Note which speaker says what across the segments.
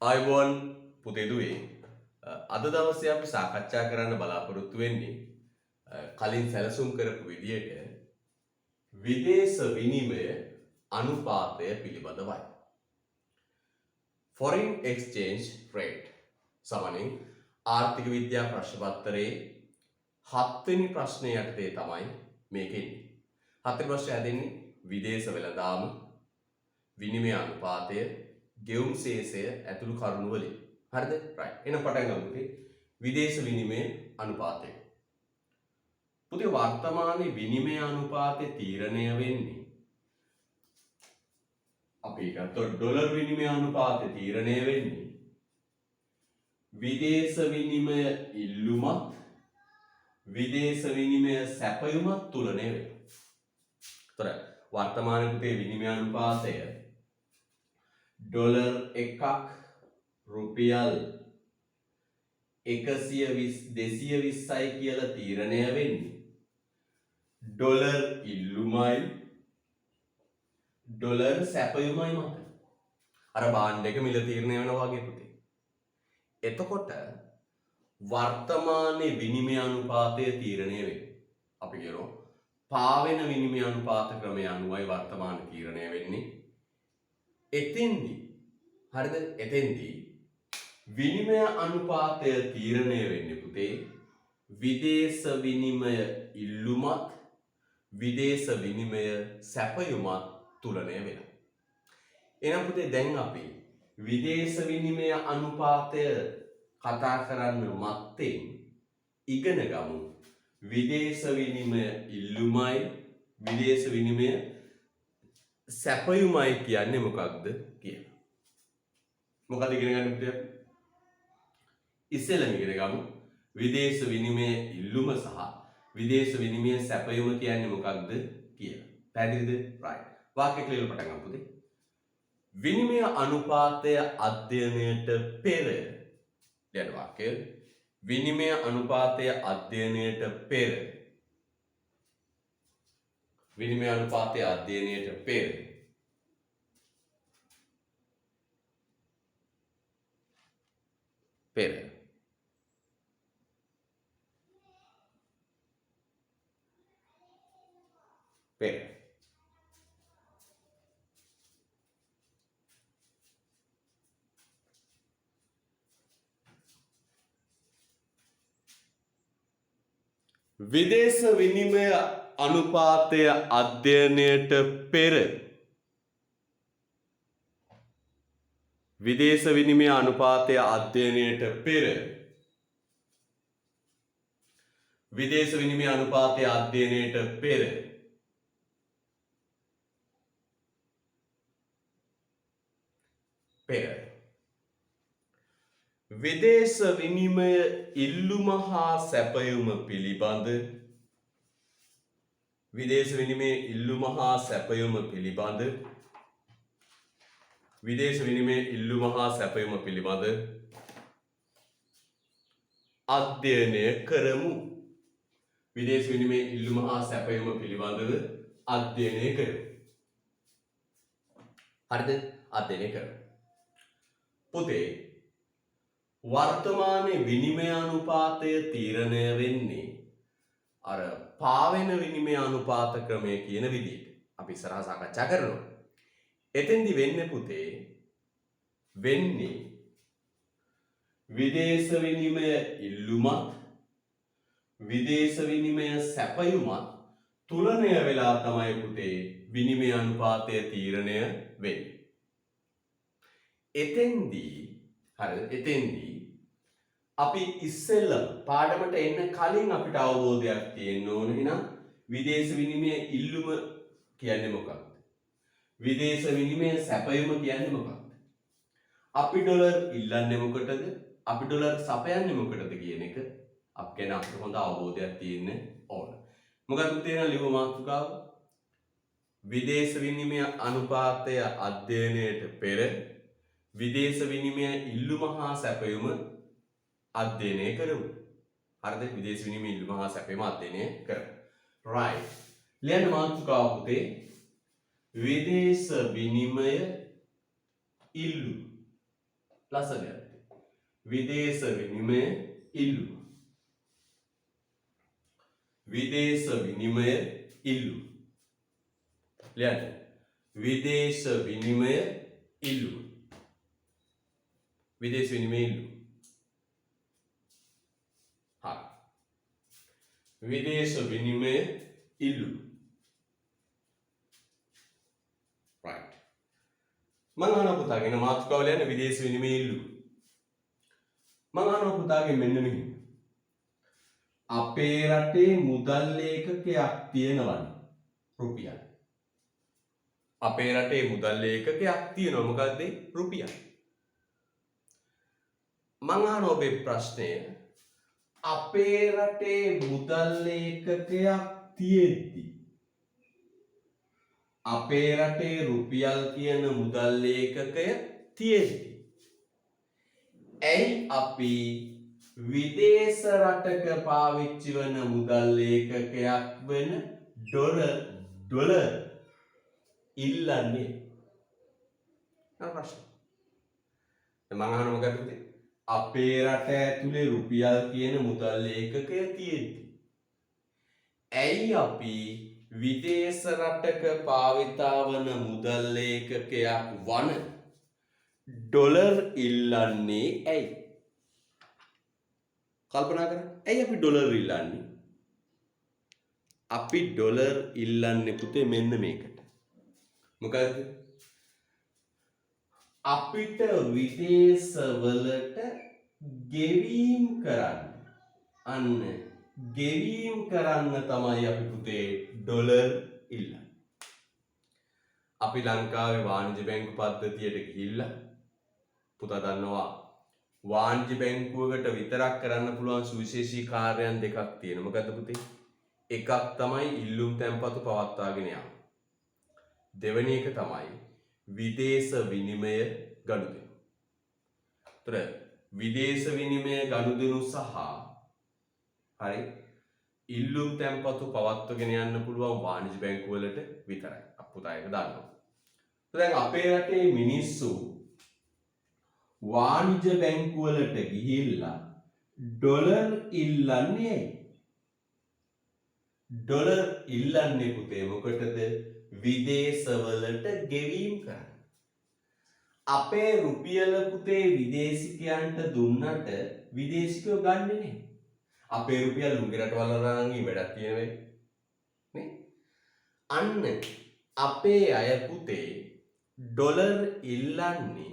Speaker 1: ආයුබෝවන් පුතේ දුවේ අද දවසේ අපි සාකච්ඡා කරන්න බලාපොරොත්තු වෙන්නේ කලින් සැලසුම් කරපු විදියට විදේශ විනිමය අනුපාතය පිළිබඳවයි. Foreign exchange rate සමනින් ආර්ථික විද්‍යා ප්‍රශ්න පත්‍රයේ 7 වෙනි ප්‍රශ්නය යටතේ තමයි මේක ඉන්නේ. 7 වෙනි ප්‍රශ්නය හදන්නේ විදේශ වෙළඳාම විනිමය අනුපාතය ගෙවුම් ශේෂය ඇතුළු කරුණු වලින්. හරිද? right. එහෙනම් පටන් ගමු පුතේ. විදේශ විනිමය අනුපාතය. පුතේ වර්තමානයේ විනිමය අනුපාතය තීරණය වෙන්නේ අපි ගත්තොත් ඩොලර් විනිමය අනුපාතය තීරණය වෙන්නේ විදේශ විනිමය ඉල්ලුමත් විදේශ විනිමය සැපයුමත් තුලනය වෙනවා. ඒතර වර්තමාන පුතේ විනිමය අනුපාතය ඩොලර් එකක් රුපියල් 220යි කියලා තීරණය වෙන්නේ ඩොලර් ඉල්ලුමයි ඩොලර් සැපයුමයි මත. අර බාන්ඩ් එක මිල තීරණය වෙනවා වගේ පුතේ. එතකොට වර්තමානයේ විනිමය අනුපාතය තීරණය වෙන්නේ අපි කියනවා පාවෙන විනිමය අනුපාත ක්‍රමය අනුවයි වර්තමාන තීරණය වෙන්නේ. එතෙන්දී හරිද? එතෙන්දී විනිමය අනුපාතය තීරණය වෙන්නේ පුතේ විදේශ විනිමය ඉල්ලුමත් විදේශ විනිමය සැපයුමත් තුලනය වෙනවා. එහෙනම් පුතේ දැන් අපි විදේශ විනිමය අනුපාතය කතා කරන්න මත්තෙන් ඉගෙන ගමු විදේශ විනිමය ඉල්ලුමයි විදේශ විනිමය සැපයුමයි කියන්නේ මොකක්ද කියලා. මොකද ඉගෙන ගන්න පුතේ? ඉස්සෙල්ලම ඉගෙන ගමු විදේශ විනිමය ඉල්ලුම සහ විදේශ විනිමය සැපයුම කියන්නේ මොකක්ද කියලා. පැහැදිලිද? right. වාක්‍ය ක්ලියර් පටන් ගමු පුතේ. විනිමය අනුපාතය අධ්‍යයනයට පෙර දැන් වාක්‍ය විනිමය අනුපාතය අධ්‍යයනයට පෙර විනිමය අනුපාතය අධ්‍යයනයට පෙර විදේශ විනිමය අනුපාතය අධ්‍යයනයට පෙර විදේශ විනිමය අනුපාතය අධ්‍යයනයට පෙර විදේශ විනිමය අනුපාතය අධ්‍යයනයට පෙර විදේශ විනිමය ඉල්ලුම හා සැපයුම පිළිබඳ විදේශ විනිමය ඉල්ලුම හා සැපයුම පිළිබඳ විදේශ විනිමය ඉල්ලුම හා සැපයුම පිළිබඳ අධ්‍යයනය කරමු. විදේශ විනිමය ඉල්ලුම හා සැපයුම පිළිබඳව අධ්‍යයනය කරමු. හරිද? අධ්‍යයනය කරමු. පුතේ වර්තමානයේ විනිමය අනුපාතය තීරණය වෙන්නේ අර පාවෙන විනිමය අනුපාත ක්‍රමය කියන විදිහට. අපි ඉස්සරහා සාකච්ඡා කරනවා. එතෙන්දි වෙන්නේ පුතේ වෙන්නේ විදේශ විනිමය ඉල්ලුමත් විදේශ විනිමය සැපයුමත් තුලනය වෙලා තමයි පුතේ විනිමය අනුපාතය තීරණය වෙන්නේ. එතෙන්දී එතෙන්දී අපි ඉස්සෙල්ලම පාඩමට එන්න කලින් අපිට අවබෝධයක් තියෙන්න ඕන. එහෙනම් විදේශ විනිමය ඉල්ලුම කියන්නේ මොකක්ද? විදේශ විනිමය සැපයුම කියන්නේ මොකක්ද? අපි ඩොලර් ඉල්ලන්නේ මොකටද? අපි ඩොලර් සපයන්නේ මොකටද කියන එක අපි ගැන අපිට හොඳ අවබෝධයක් තියෙන්න ඕන. මොකද තියෙන ලිව මාතෘකාව විදේශ විනිමය අනුපාතය අධ්‍යයනයට පෙර විදේශ විනිමය ඉල්ලුම හා සැපයුම අධ්‍යයනය කරමු. හරිද? විදේශ විනිමය ඉල්ලුම හා සැපයුම අධ්‍යයනය කරමු. right. ලියන්න මාතෘකාව පුතේ විදේශ විනිමය ඉල්ලුම ලස්සනට. විදේශ විනිමය ඉල්ලුම. විදේශ විනිමය ඉල්ලුම. ලියන්න. විදේශ විනිමය ඉල්ලුම. විදේශ විනිමය ඉල්ලුම. හරි. විදේශ විනිමය ඉල්ලුම. right. මම අහනවා පුතාගෙන මාතෘකාව ලියන්න විදේශ විනිමය ඉල්ලුම. මම අහනවා පුතාගෙන් මෙන්න මෙහෙම. අපේ රටේ මුදල් ඒකකයක් තියෙනවනේ රුපියල්. අපේ රටේ මුදල් ඒකකයක් තියෙනවා මොකද්ද? රුපියල්. මම අහන ඔබේ ප්‍රශ්නය අපේ රටේ මුදල් ඒකකයක් තියෙද්දි අපේ රටේ රුපියල් කියන මුදල් ඒකකය තියෙද්දි ඇයි අපි විදේශ රටක පාවිච්චි වන මුදල් ඒකකයක් වෙන ඩොලර් ඉල්ලන්නේ? ප්‍රශ්න. මම අහන මොකද? අපේ රට ඇතුලේ රුපියල් කියන මුදල් ඒකකය තියෙද්දි ඇයි අපි විදේශ රටක භාවිතා වන මුදල් ඒකකයක් වන ඩොලර් ඉල්ලන්නේ ඇයි? කල්පනා කරන්න. ඇයි අපි ඩොලර් ඉල්ලන්නේ? අපි ඩොලර් ඉල්ලන්නේ පුතේ මෙන්න මේකට. මොකද? අපිට විදේශවලට ගෙවීම් කරන්න. අන්න ගෙවීම් කරන්න තමයි අපි පුතේ ඩොලර් ඉල්ලන්නේ. අපි ලංකාවේ වාණිජ බැංකු පද්ධතියට ගිහිල්ලා පුතා දන්නවා වාණිජ බැංකුවකට විතරක් කරන්න පුළුවන් සුවිශේෂී කාර්යයන් දෙකක් තියෙනවා. මොකද්ද පුතේ? එකක් තමයි ඉල්ලුම් තැන්පතු පවත්වාගෙන යාම. දෙවෙනි එක තමයි විදේශ විනිමය ගනුදෙනු. ඒතර විදේශ විනිමය ගනුදෙනු සහ හරි ඉල්ලුම් තැන්පතු පවත්වාගෙන යන්න පුළුවන් වාණිජ බැංකු වලට විතරයි. පුතා ඒක දන්නවා. දැන් අපේ රටේ මිනිස්සු වාණිජ බැංකු වලට ගිහිල්ලා ඩොලර් ඉල්ලන්නේ ඇයි? ඩොලර් ඉල්ලන්නේ පුතේ මොකටද? විදේශවලට ගෙවීම් කරන්න. අපේ රුපියල පුතේ විදේශිකයන්ට දුන්නට විදේශිකයෝ ගන්නෙ නේ. අපේ රුපියල් උන්ගේ රටවල රාංගි වැඩක් තියෙනවේ නේ. අන්න අපේ අය පුතේ ඩොලර් ඉල්ලන්නේ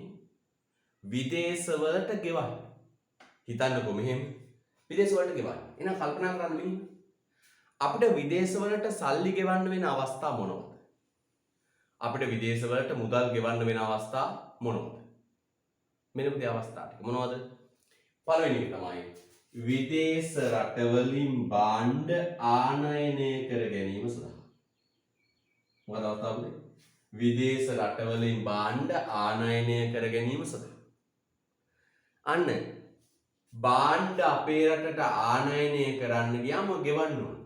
Speaker 1: විදේශවලට ගෙවන්න. හිතන්නකෝ මෙහෙම විදේශවලට ගෙවන්න. එහෙනම් කල්පනා කරන්න මෙහෙම. අපිට විදේශවලට සල්ලි ගෙවන්න වෙන අවස්ථා මොනවද? අපිට විදේශවලට මුදල් ගෙවන්න වෙන අවස්ථා මොනවද? මෙන්න පුතේ අවස්ථා ටික මොනවද? පළවෙනි එක තමයි විදේශ රටවලින් භාණ්ඩ ආනයනය කර ගැනීම සඳහා. මොකද අවස්ථාව පුතේ? විදේශ රටවලින් භාණ්ඩ ආනයනය කර ගැනීම සඳහා. අන්න භාණ්ඩ අපේ රටට ආනයනය කරන්න ගියාම ගෙවන්න ඕන.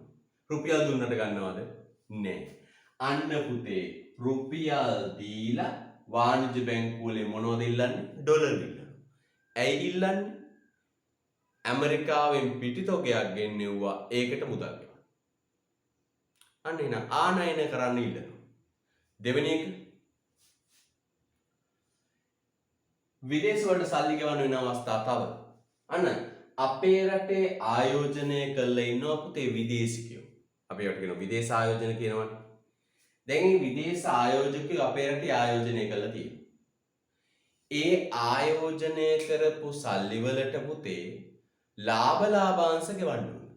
Speaker 1: රුපියල් දුන්නට ගන්නවද? නෑ. අන්න පුතේ රුපියල් දීලා වාණිජ බැංකුවලේ මොනවද ඉල්ලන්නේ? ඩොලර් ඉල්ලනවා. ඇයි ඉල්ලන්නේ? ඇමරිකාවෙන් පිටිතොගයක් ගෙන්නෙව්වා ඒකට මුදල් ගෙවන්න. අන්න එහෙනම් ආනයනය කරන්න ඉල්ලනවා. දෙවෙනි එක විදේශ වලට සල්ලි ගෙවන්න වෙන අවස්ථා තව. අන්න අපේ රටේ ආයෝජනය කරලා ඉන්නවා පුතේ විදේශිකයෝ. අපි ඒකට කියනවා විදේශ ආයෝජන කියනවනේ. දැන් මේ විදේශ ආයෝජකයෝ අපේ රටේ ආයෝජනය කරලා තියෙනවා. ඒ ආයෝජනය කරපු සල්ලි වලට පුතේ ලාභාංශ ගෙවන්න ඕන.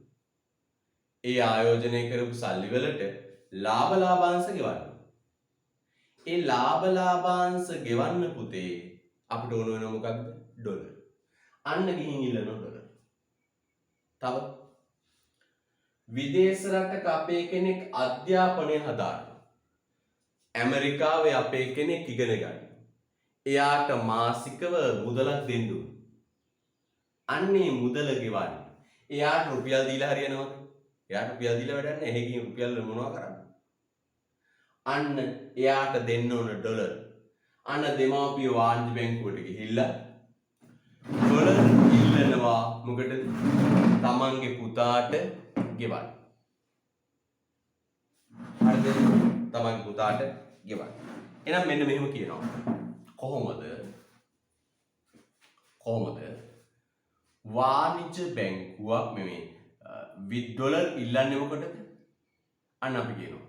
Speaker 1: ඒ ආයෝජනය කරපු සල්ලි වලට ලාභාංශ ගෙවන්න. ඒ ලාභාංශ ගෙවන්න පුතේ අපිට ඕන වෙන මොකක්ද? ඩොලර්. අන්න ගිහින් ඉල්ලන ඩොලර්. තව විදේශ රටක අපේ කෙනෙක් අධ්‍යාපනය හදාරනවා. ඇමරිකාවේ අපේ කෙනෙක් ඉගෙන ගන්න. එයාට මාසිකව මුදලක් දෙන්න ඕන. අන්නේ මුදල ගෙවන්න. එයාට රුපියල් දීලා හරියනවද? එයාට රුපියල් දීලා වැඩක් නැහැ. එහෙ ගිහින් රුපියල් මොනවා කරන්නේ? අන්න එයාට දෙන්න ඕන ඩොලර්. අන්න දෙමාපිය වාණිජ බැංකුවට ගිහිල්ලා ඩොලර් ඉල්ලනවා මොකටද? තමන්ගේ පුතාට ගෙවන්න. හරිද? තමන්ගේ පුතාට ගෙවන්න. එහෙනම් මෙන්න මෙහෙම කියනවා. කොහොමද වාණිජ්‍ය බැංකුවක් මේ ඩොලර් ඉල්ලන්නේ මොකටද? අන්න අපි කියනවා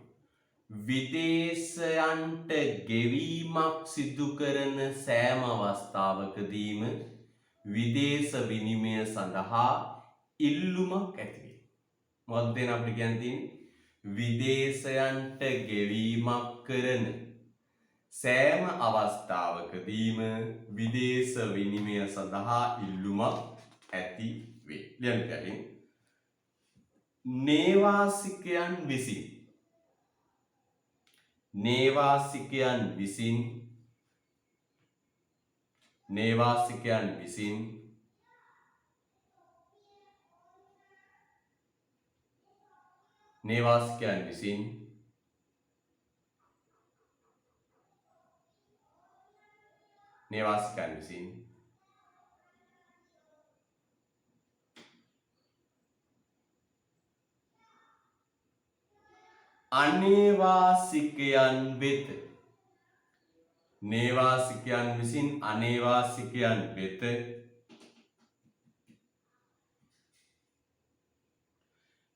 Speaker 1: විදේශයන්ට ගෙවීමක් සිදු කරන සෑම අවස්ථාවකදීම විදේශ විනිමය සඳහා ඉල්ලුමක් ඇති වේ. මොකක්ද දැන් අපිට කියන්න තියෙන්නේ? විදේශයන්ට ගෙවීමක් කරන සෑම අවස්ථාවකදීම විදේශ විනිමය සඳහා ඉල්ලුමක් ඇති වේ. ලියන්න කලින්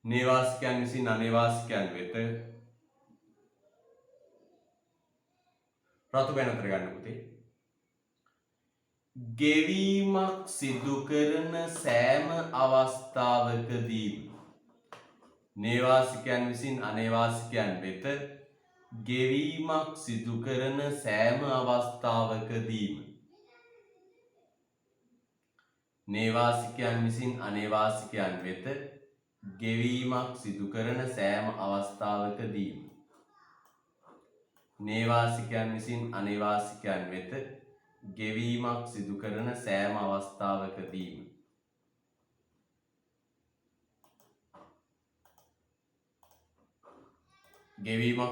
Speaker 1: නේවාසිකයන් විසින් අනේවාසිකයන් වෙත රතු බැනතර ගන්න පුතේ. ගෙවීමක් සිදු කරන සෑම අවස්ථාවකදීම නේවාසිකයන් විසින් අනේවාසිකයන් වෙත ගෙවීමක් සිදු කරන සෑම අවස්ථාවකදීම නේවාසිකයන් විසින් අනේවාසිකයන් වෙත ගෙවීමක් සිදු කරන සෑම අවස්ථාවකදීම නේවාසිකයන් විසින් අනේවාසිකයන් වෙත ගෙවීමක්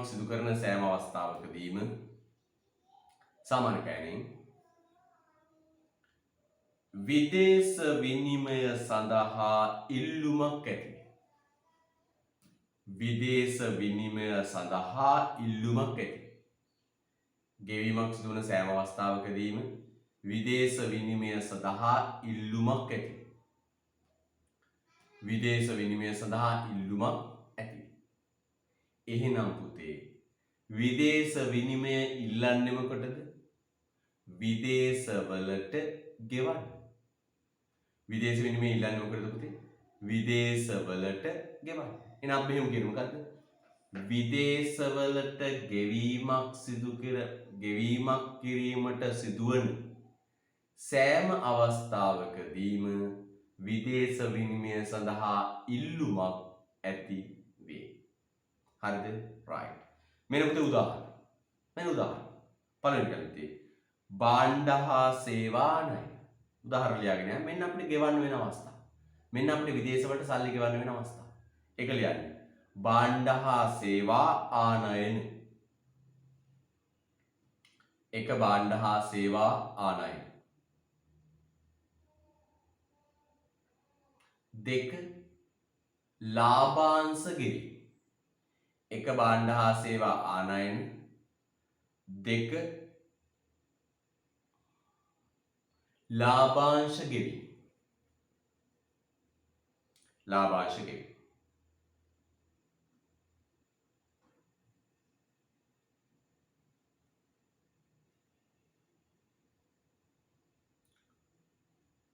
Speaker 1: සිදු කරන සෑම අවස්ථාවකදීම සමානකයනින් විදේශ විනිමය සඳහා ඉල්ලුමක් ඇති වේ. ගෙවීමක් සිදු වන සෑම අවස්ථාවකදීම විදේශ විනිමය සඳහා ඉල්ලුමක් ඇති. එහෙනම් පුතේ විදේශ විනිමය ඉල්ලන්නේ මොකටද? විදේශවලට ගෙවන්න. විදේශ විනිමය ඉල්ලන්නේ මොකටද පුතේ? විදේශවලට ගෙවන්න. එහෙනම් අපි මෙහෙම කියමු මොකද්ද? විදේශවලට ගෙවීමක් කිරීමට සිදුවන සෑම අවස්ථාවකදීම විදේශ විනිමය සඳහා ඉල්ලුමක් ඇති වේ. හරිද? right. මෙන්න පුතේ උදාහරණ. පළවෙනි කලිතේ භාණ්ඩ හා සේවා ණය. උදාහරණ ලියාගෙන යන්න. මෙන්න අපිට ගෙවන්න වෙන අවස්ථා. මෙන්න අපිට විදේශ වලට සල්ලි ගෙවන්න වෙන අවස්ථා. ඒක ලියන්න. භාණ්ඩ හා සේවා ආනයන. එක භාණ්ඩ හා සේවා ආනයන. දෙක ලාභාංශ ගෙවීම. එක භාණ්ඩ හා සේවා ආනයන. දෙක ලාභාංශ ගෙවීම.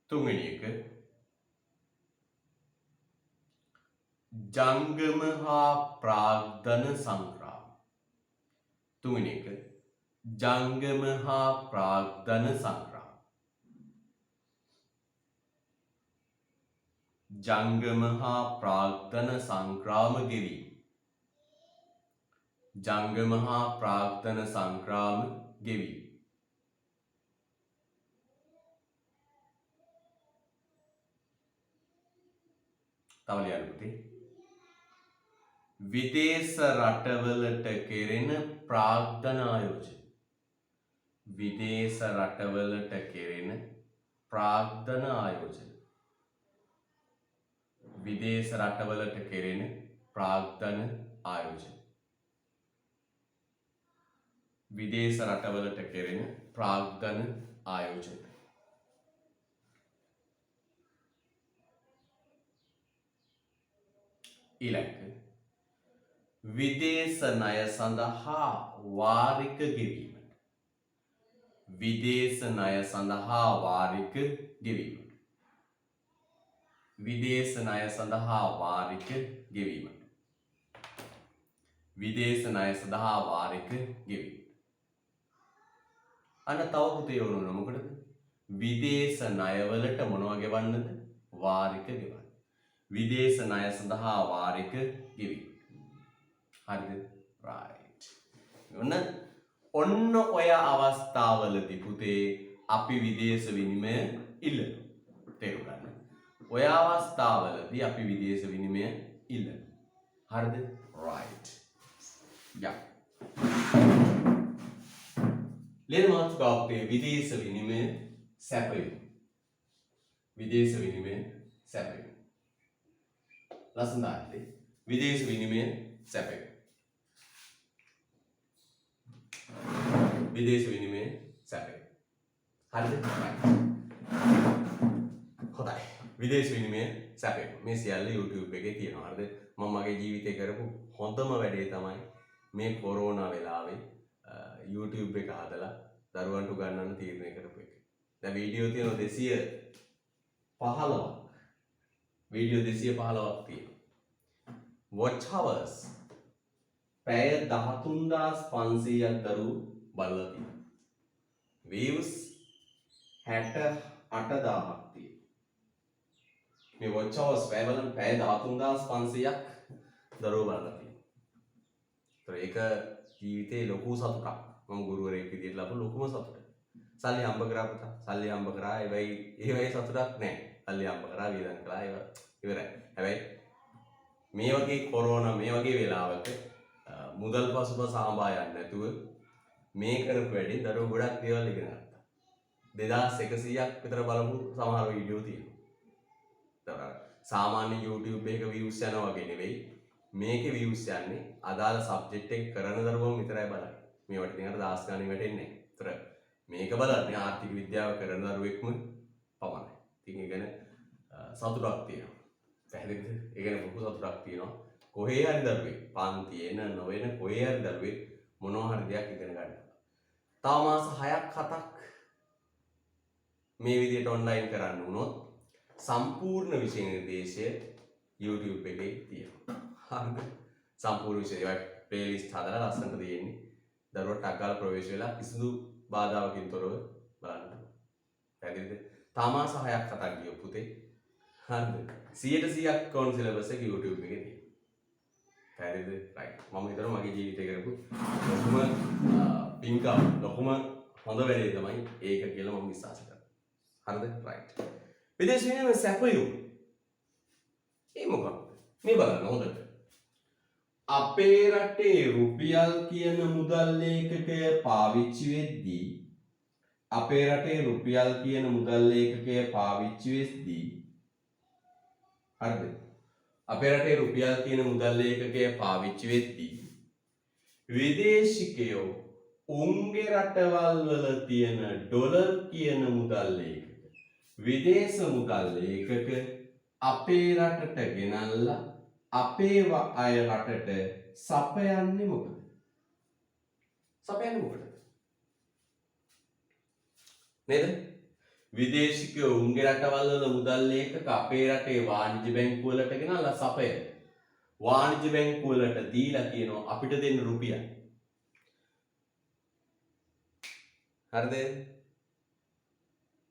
Speaker 1: තුන්වෙනි එක ජංගම හා ප්‍රාග්ධන සංග්‍රාම. ජංගම හා ප්‍රාග්ධන සංග්‍රාම ගෙවීම. තව ලියන්න පුතේ. විදේශ රටවලට කෙරෙන ප්‍රාග්ධන ආයෝජන. ප්‍රාග්ධන ආයෝජන. විදේශ රටවලට කෙරෙන ප්‍රාග්ධන ආයෝජන. විදේශ රටවලට කෙරෙන ප්‍රාග්ධන ආයෝජන. ඊළඟ විදේශ ණය සඳහා වාරික ගෙවීමට. විදේශ ණය සඳහා වාරික ගෙවීමට. විදේශ ණය සඳහා වාරික ගෙවීමට. විදේශ ණය සඳහා වාරික ගෙවීමට. අන්න තව පුතේ වුණා මොකටද? විදේශ ණයවලට මොනවා ගෙවන්නද? වාරික ගෙවන්න. විදේශ ණය සඳහා වාරික ගෙවීම. හරිද? right. ඔන්න ඔය අවස්ථාවලදී පුතේ අපි විදේශ විනිමය ඉල්ලනවා. තේරුම් ගන්න. ඔය අවස්ථාවලදී අපි විදේශ විනිමය ඉල්ලනවා. හරිද? right. yeah. ලේන මාතෘකාවේ විදේශ විනිමය සැපයීම. විදේශ විනිමය සැපයීම. ලස්සනයි. විදේශ විනිමය සැපයීම. විදේශ විනිමය සැපයීම. හරිද? හොඳයි. විදේශ විනිමය සැපයීම. මේ සියල්ල YouTube එකේ තියෙනවා. හරිද? මම මගේ ජීවිතේ කරපු හොඳම වැඩේ තමයි මේ කොරෝනා වෙලාවේ YouTube එක හදලා දරුවන්ට උගන්වන්න තීරණය කරපු එක. දැන් වීඩියෝ තියෙනවා 215ක්. වීඩියෝ 215ක් තියෙනවා. watch hours පැය 13500ක් දරුවෝ බලලා තියෙනවා. views 68000ක් තියෙනවා. මේ watch hours පැය 13500ක් දරුවෝ බලලා තියෙනවා. ඒක ජීවිතේ ලොකු සතුටක්. මම ගුරුවරයෙක් විදිහට ලබන ලොකුම සතුට. සල්ලි හම්බ කරා පුතා. සල්ලි හම්බ කරා. ඒවයි සතුටක් නැහැ. සල්ලි හම්බ කරා වේදන් කළා ඒව ඉවරයි. හැබැයි මේ වගේ කොරෝනා මේ වගේ වෙලාවක මුදල් පසුබස හඹා යන්නේ නැතුව මේ කරපු වැඩේ දරුවෝ ගොඩක් දේවල් ඉගෙන ගත්තා. 2100ක් විතර බලපු සමහර වීඩියෝ තියෙනවා. සාමාන්‍ය YouTube එකක views යනවා වගේ නෙවෙයි. මේකේ views යන්නේ අදාළ සබ්ජෙක්ට් එක කරන දරුවෝ විතරයි බලන්නේ. මේවට ඉතින් අර දාස් ගානේ වැටෙන්නේ නැහැ. ඒතර මේක බලන්නේ ආර්ථික විද්‍යාව කරන දරුවෙක්ම පමණයි. ඉතින් ඒ ගැන සතුටක් තියෙනවා. පැහැදිලිද? ඒ ගැන ලොකු සතුටක් තියෙනවා. කොහේ හරි දරුවෙක් පන්ති එන නොවන කොහේ හරි දරුවෙක් මොනවා හරි දෙයක් ඉගෙන ගන්නවා. තව මාස 6ක් 7ක් මේ විදිහට ඔන්ලයින් කරන්න වුණොත් සම්පූර්ණ විෂය නිර්දේශය YouTube එකේ තියෙනවා. හරිද? සම්පූර්ණ විෂය ඒවා ප්ලේලිස්ට් හදලා ලස්සනට තියෙන්නේ. දරුවට අග්ගාල ප්‍රවේශ වෙලා කිසිදු බාධාවකින් තොරව බලන්න. පැහැදිලිද? තමාස 6ක් 7ක් ගියෝ පුතේ. හරිද? 100%ක් ඕන සිලබස් එක YouTube එකේ තියෙනවා. පැහැදිලිද? right. මම හිතනවා මගේ ජීවිතේ කරපු ලොකුම පින්කම් ලොකුම හොඳ වැඩේ තමයි ඒක කියලා මම විශ්වාස කරනවා. හරිද? right. විදේශ විනිමය සැපයුම්. ඒ මොකක්ද? මේ බලන්න හොඳට. අපේ රටේ රුපියල් කියන මුදල් ලේඛකය පාවිච්චි වෙද්දී අපේ රටේ රුපියල් කියන මුදල් ලේඛකය පාවිච්චි වෙද්දී හරිද? අපේ රටේ රුපියල් කියන මුදල් ලේඛකය පාවිච්චි වෙද්දී විදේශිකයෝ උන්ගේ රටවල් වල තියෙන ඩොලර් කියන මුදල් ලේඛක විදේශ මුදල් ලේඛක අපේ රටට ගෙනල්ලා අපේ අය රටට සපයන්නේ මොකද? සපයන්නේ මොකද? නේද? විදේශිකයෝ උන්ගේ රටවල් වල මුදල් ලේඛක අපේ රටේ වාණිජ්‍ය බැංකුව වලට ගෙනල්ලා සපයන. වාණිජ්‍ය බැංකුව වලට දීලා කියනවා අපිට දෙන්න රුපියල්. හරිද?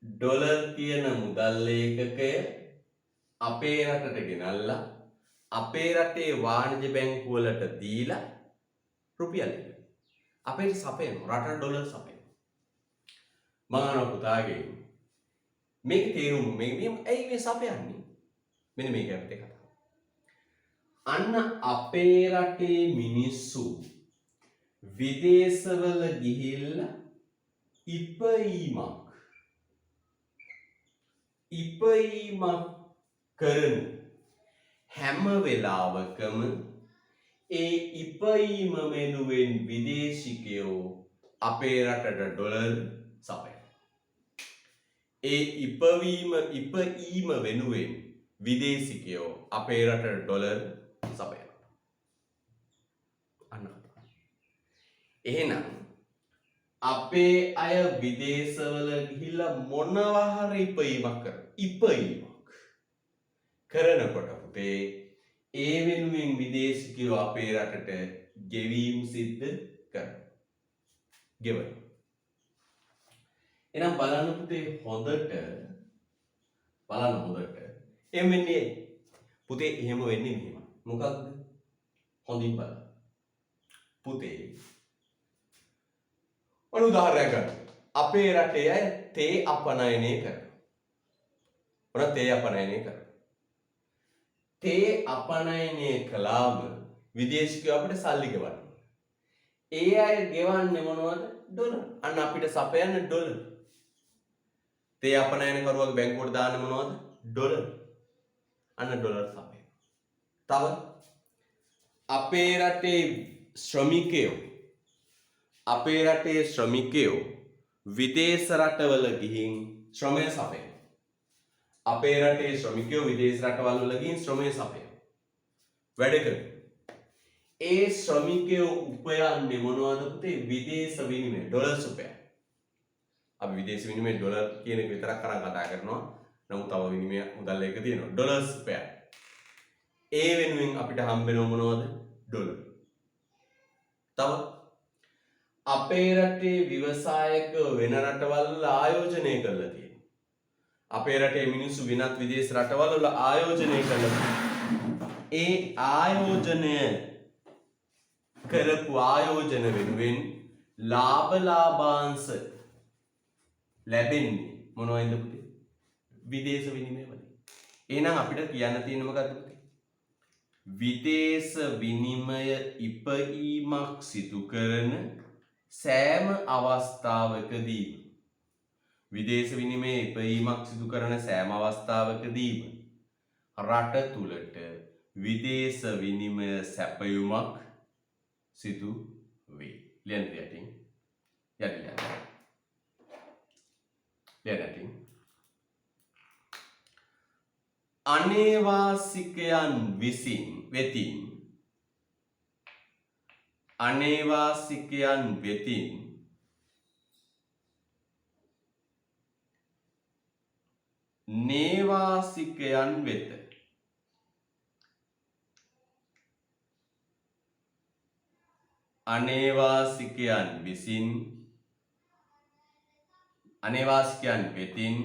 Speaker 1: ඩොලර් කියන මුදල් ලේඛකය අපේ රටට ගෙනල්ලා අපේ රටේ වාණිජ්‍ය බැංකුව වලට දීලා රුපියල් අපේ සපයනවා. රටට ඩොලර් සපයනවා. මම අහනවා පුතාගේ මේක තේරුම මේ ඇයි මේ සපයන්නේ? මෙන්න මේක අපිට කතාව. අන්න අපේ රටේ මිනිස්සු විදේශවල ගිහිල්ලා ඉපීමක් ඉපයීමක් කරන හැම වෙලාවකම ඒ ඉපයීම වෙනුවෙන් විදේශිකයෝ අපේ රටට ඩොලර් සපයනවා. ඒ ඉපයීම වෙනුවෙන් විදේශිකයෝ අපේ රටට ඩොලර් සපයනවා. අන්න කතාව. එහෙනම් අපේ අය විදේශවල ගිහිල්ලා මොනවා හරි ඉපයීමක් කරනකොට පුතේ ඒ වෙනුවෙන් විදේශිකයෝ අපේ රටට ගෙවීම් සිද්ධ කරනවා. ගෙවනවා. එහෙනම් බලන්න පුතේ හොඳට එහෙම වෙන්නේ පුතේ එහෙම වෙන්නේ මෙහෙම. මොකක්ද? හොඳින් බලන්න. පුතේ ඔන්න උදාහරණයක් ගන්න. අපේ රටේ අය තේ අපනයනය කරනවා. ඔන්න තේ අපනයනය කරනවා. තේ අපනයනය කළාම විදේශිකයෝ අපිට සල්ලි ගෙවනවා. ඒ අය ගෙවන්නේ මොනවද? ඩොලර්. අන්න අපිට සපයන්න ඩොලර්. තේ අපනයන කරුවගේ බැංකුවට දාන්න මොනවද? ඩොලර්. අන්න ඩොලර් සපයන. තව අපේ රටේ ශ්‍රමිකයෝ විදේශ රටවල ගිහින් ශ්‍රමය සපයන. අපේ රටේ ශ්‍රමිකයෝ විදේශ රටවල් වල ගිහින් ශ්‍රමය සපයන. වැඩ කරන. ඒ ශ්‍රමිකයෝ උපයන්නේ මොනවද පුතේ? විදේශ විනිමය ඩොලර්ස් උපයන. අපි විදේශ විනිමය ඩොලර් කියන එක විතරක් කරන් කතා කරනවා. නමුත් තව විනිමය මුදල් එක තියෙනවා. ඩොලර්ස් උපයන. ඒ වෙනුවෙන් අපිට හම්බෙනව මොනවද? ඩොලර්. තව අපේ රටේ ව්‍යවසායකයෝ වෙන රටවල් වල ආයෝජනය කරලා තියෙනවා. අපේ රටේ මිනිස්සු වෙනත් විදේශ රටවල් වල ආයෝජනය කරලා ඒ ආයෝජනය කරපු ආයෝජන වෙනුවෙන් ලාභාංශ ලැබෙන්නේ මොනවයින්ද පුතේ? විදේශ විනිමය වලින්. එහෙනම් අපිට කියන්න තියෙන්නේ මොකද්ද පුතේ? විදේශ විනිමය ඉපයීමක් සිදු කරන සෑම අවස්ථාවකදීම විදේශ විනිමය ඉපයීමක් සිදු කරන සෑම අවස්ථාවකදීම රට තුලට විදේශ විනිමය සැපයුමක් සිදු වේ. ලියන්න යටින් අනේවාසිකයන් වෙතින් නේවාසිකයන් වෙත අනේවාසිකයන් වෙතින්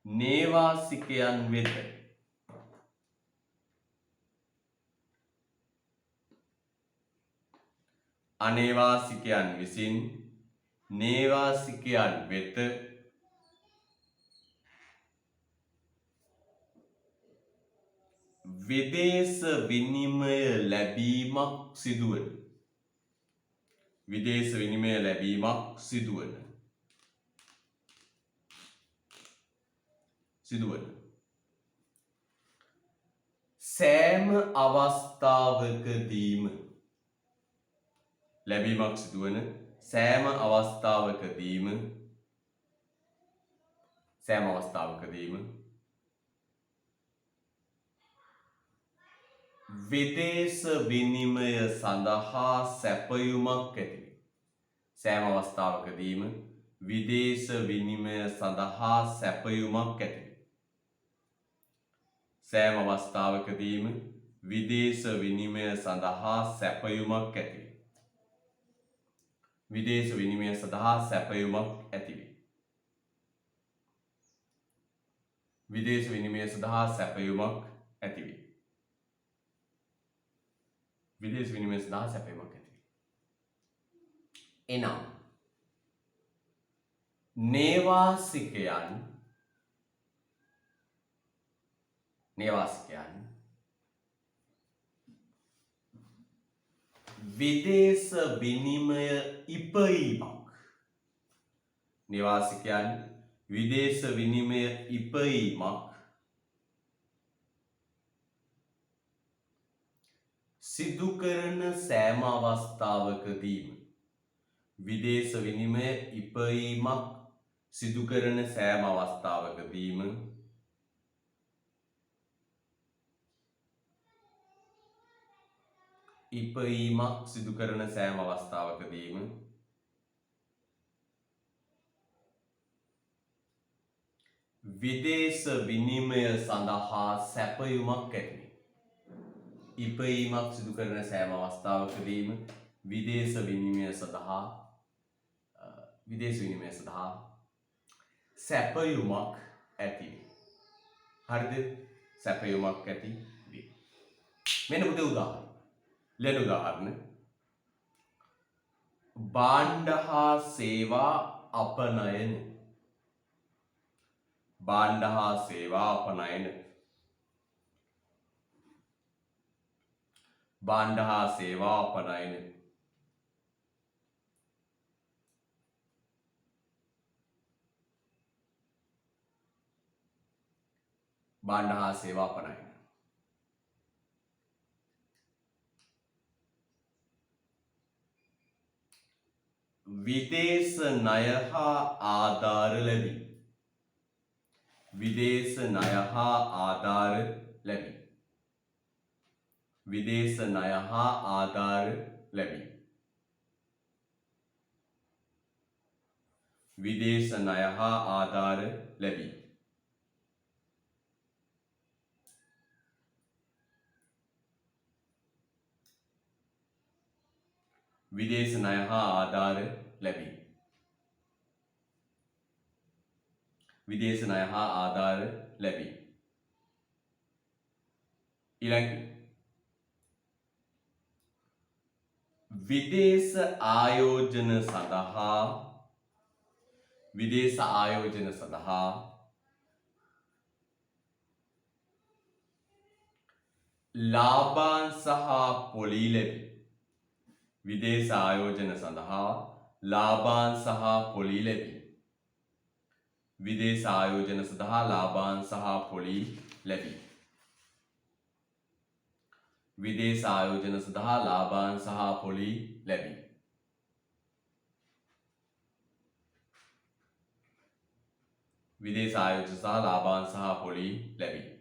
Speaker 1: නේවාසිකයන් වෙත අනේවාසිකයන් විසින් නේවාසිකයන් වෙත විදේශ විනිමය ලැබීමක් සිදුවන. විදේශ විනිමය ලැබීමක් සිදුවන. සෑම අවස්ථාවකදීම ලැබීමක් සිදුවන සෑම අවස්ථාවකදීම විදේශ විනිමය සඳහා සැපයුමක් ඇති වේ. සෑම අවස්ථාවකදීම විදේශ විනිමය සඳහා සැපයුමක් ඇති වේ. සෑම අවස්ථාවකදීම විදේශ විනිමය සඳහා සැපයුමක් ඇති වේ. විදේශ විනිමය සඳහා සැපයුමක් ඇති වේ. විදේශ විනිමය සඳහා සැපයුමක් ඇති වේ. විදේශ විනිමය සඳහා සැපයුමක් ඇති වේ. එනම් නේවාසිකයන් විදේශ විනිමය ඉපයීමක් විදේශ විනිමය ඉපයීමක් සිදු කරන සෑම අවස්ථාවකදීම විදේශ විනිමය ඉපයීමක් සිදු කරන සෑම අවස්ථාවකදීම ඉපයීමක් සිදු කරන සෑම අවස්ථාවකදීම විදේශ විනිමය සඳහා සැපයුමක් ඇති ඉපයීමක් සිදු කරන සෑම අවස්ථාවකදීම විදේශ විනිමය සඳහා සැපයුමක් ඇති හරිද සැපයුමක් ඇති වේ මෙන්න පුතේ උදාහරණ ලෙඩ උදාහරණ භාණ්ඩ හා සේවා අපනයන භාණ්ඩ හා සේවා අපනයන භාණ්ඩ හා සේවා අපනයන භාණ්ඩ හා සේවා අපනයන විදේශ ණය හා ආධාර ලැබී විදේශ ණය හා ආධාර ලැබී විදේශ ණය හා ආධාර ලැබී විදේශ ණය හා ආධාර ලැබී විදේශ ණය හා ආධාර ලැබී විදේශ ණය හා ආධාර ලැබී ඊළඟ විදේශ ආයෝජන සඳහා ලාභාංශ හා පොලී ලැබී විදේශ ආයෝජන සඳහා ලාභාංශ හා පොලී ලැබී විදේශ ආයෝජන සඳහා ලාභාංශ හා පොලී ලැබී විදේශ ආයෝජන සඳහා ලාභාංශ හා පොලී ලැබී විදේශ ආයෝජන සඳහා ලාභාංශ හා පොලී ලැබී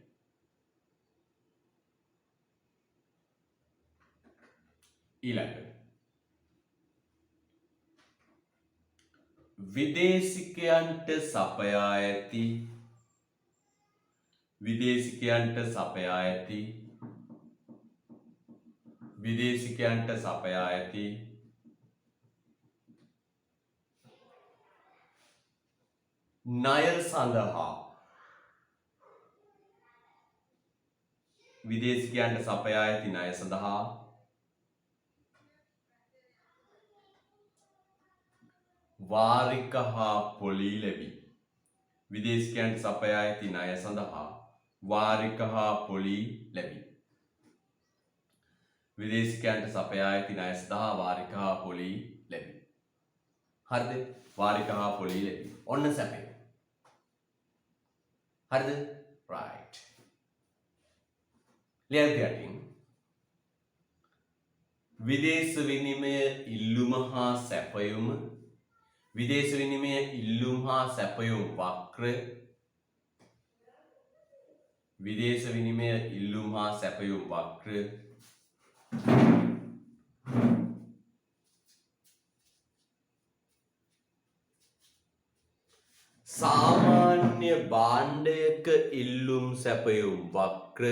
Speaker 1: ඊළඟ විදේශිකයන්ට සපයා ඇති ණය සඳහා විදේශිකයන්ට සපයා ඇති ණය සඳහා වාරික හා පොලී ලැබී විදේශිකයන්ට සපයා ඇති ණය සඳහා වාරික හා පොලී ලැබී විදේශිකයන්ට සපයා ඇති ණය සඳහා වාරික හා පොලී ලැබී හරිද වාරික හා පොලී ලැබී ඔන්න සැපේ හරිද right ලියන්න විදේශ විනිමය ඉල්ලුම හා සැපයුම විදේශ විනිමය ඉල්ලුම් හා සැපයුම් වක්‍ර විදේශ විනිමය ඉල්ලුම් හා සැපයුම් වක්‍ර සාමාන්‍ය භාණ්ඩයක ඉල්ලුම් සැපයුම් වක්‍ර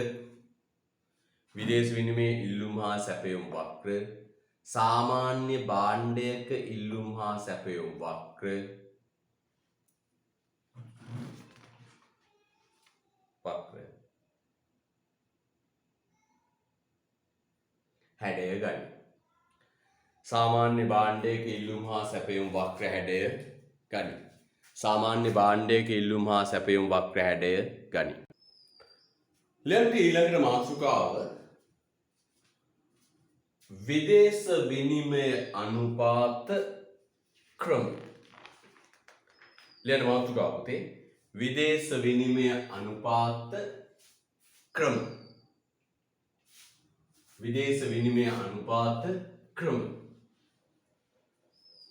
Speaker 1: විදේශ විනිමය ඉල්ලුම් හා සැපයුම් වක්‍ර සාමාන්‍ය භාණ්ඩයක ඉල්ලුම් හා සැපයුම් වක්‍ර හැඩය ගනි. සාමාන්‍ය භාණ්ඩයක ඉල්ලුම් හා සැපයුම් වක්‍ර හැඩය ගනි. සාමාන්‍ය භාණ්ඩයක ඉල්ලුම් හා සැපයුම් වක්‍ර හැඩය ගනි. ඊළඟට මාතෘකාව විදේශ විනිමය අනුපාත ක්‍රම. ලියන්න මාතෘකාව පුතේ. විදේශ විනිමය අනුපාත ක්‍රම. විදේශ විනිමය අනුපාත ක්‍රම.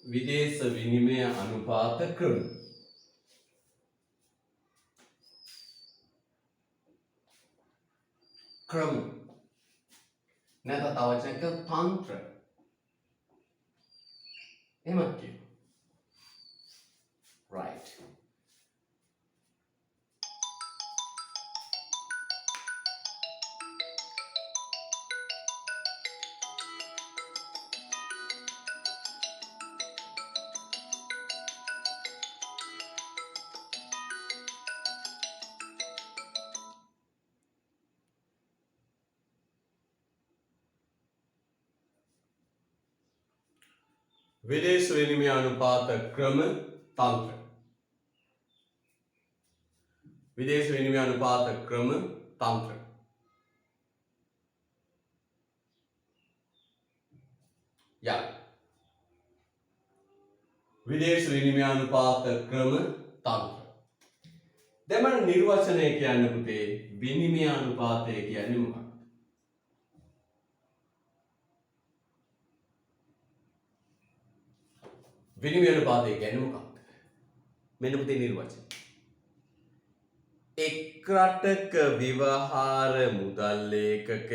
Speaker 1: විදේශ විනිමය අනුපාත ක්‍රම. ක්‍රම. නැත්නම් තව වචනයක තන්ත්‍ර. එහෙමත් කියනවා. right. विदेश विनिमय अनुपात क्रम तंत्र. विदेश विनिमय अनुपात क्रम तंत्र. या विदेश विनिमय अनुपात क्रम तंत्र. දෙමළ නිර්වචනය කියන්නේ පුතේ විනිමය අනුපාතය කියන්නේ මොකක්ද? විනිමය අනුපාතය කියන්නේ මොකක්ද? මෙන්න පුතේ නිර්වචනය. එක් රටක ව්‍යවහාර මුදල් ඒකකයක්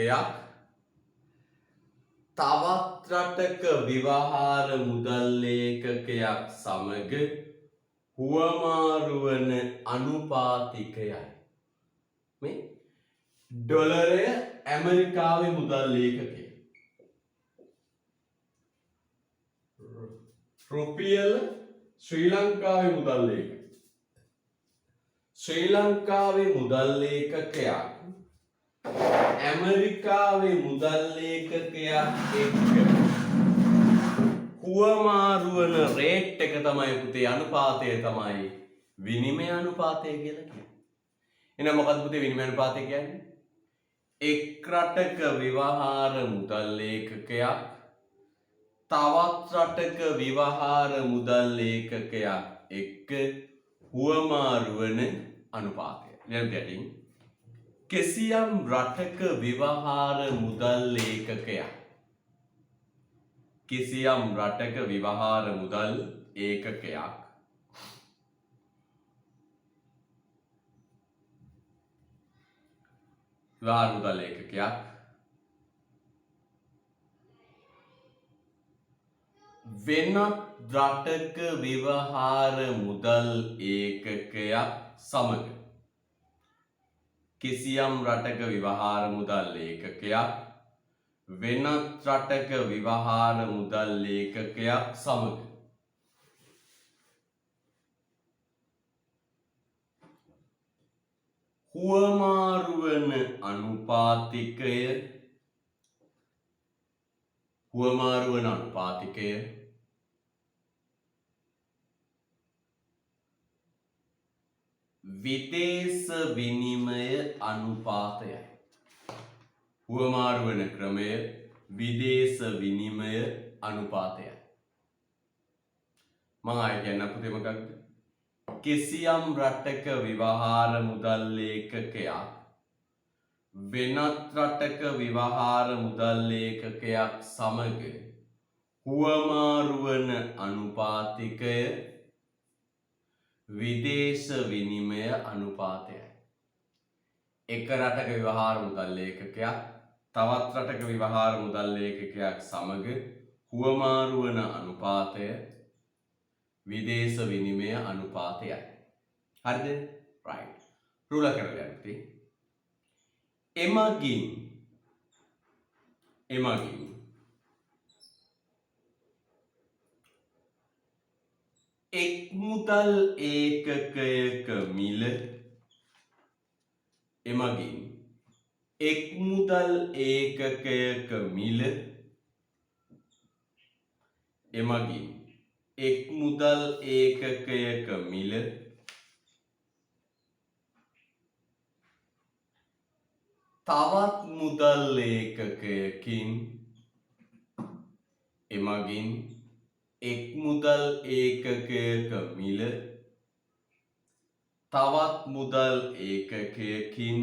Speaker 1: තවත් රටක ව්‍යවහාර මුදල් ඒකකයක් සමග හුවමාරු වන අනුපාතිකයයි. මේ ඩොලරය ඇමරිකාවේ මුදල් ඒකකය. රුපියල ශ්‍රී ලංකාවේ මුදල් ඒකකය. ශ්‍රී ලංකාවේ මුදල් ඒකකයක් ඇමරිකාවේ මුදල් ඒකකයක් එක්ක හුවමාරු වන රේට් එක තමයි පුතේ අනුපාතය තමයි විනිමය අනුපාතය කියලා කියන්නේ. එහෙනම් මොකක්ද පුතේ විනිමය අනුපාතය කියන්නේ? එක් රටක ව්‍යවහාර මුදල් ඒකකයක් තවත් රටක ව්‍යවහාර මුදල් ඒකකයක් එක්ක හුවමාරු වන අනුපාතය. ලියන්න ගැටින් කිසියම් රටක ව්‍යවහාර මුදල් ඒකකයක් කිසියම් රටක ව්‍යවහාර මුදල් ඒකකයක් ව්‍යවහාර මුදල් ඒකකයක් වෙනත් රටක ව්‍යවහාර මුදල් ඒකකයක් සමග කිසියම් රටක ව්‍යවහාර මුදල් ඒකකයක් වෙනත් රටක ව්‍යවහාර මුදල් ඒකකයක් සමග හුවමාරු වන අනුපාතිකය විදේශ විනිමය අනුපාතයයි. හුවමාරු වන ක්‍රමය විදේශ විනිමය අනුපාතයයි. මම ආයෙ කියන්න පුතේ මොකක්ද? කිසියම් රටක ව්‍යවහාර මුදල් ඒකකයක් වෙනත් රටක ව්‍යවහාර මුදල් ඒකකයක් සමග හුවමාරු වන අනුපාතිකය විදේශ විනිමය අනුපාතයයි. එක රටක ව්‍යවහාර මුදල් ඒකකයක් තවත් රටක ව්‍යවහාර මුදල් ඒකකයක් සමග හුවමාරු වන අනුපාතය විදේශ විනිමය අනුපාතයයි. හරිද? right. රූල කරලා යන්න. එමගින් එක් මුදල් ඒකකයක මිල එමගින් එක් මුදල් ඒකකයක මිල එමගින් එක් මුදල් ඒකකයක මිල තවත් මුදල් ඒකකයකින් එමගින් එක් මුදල් ඒකකයක මිල තවත් මුදල් ඒකකයකින්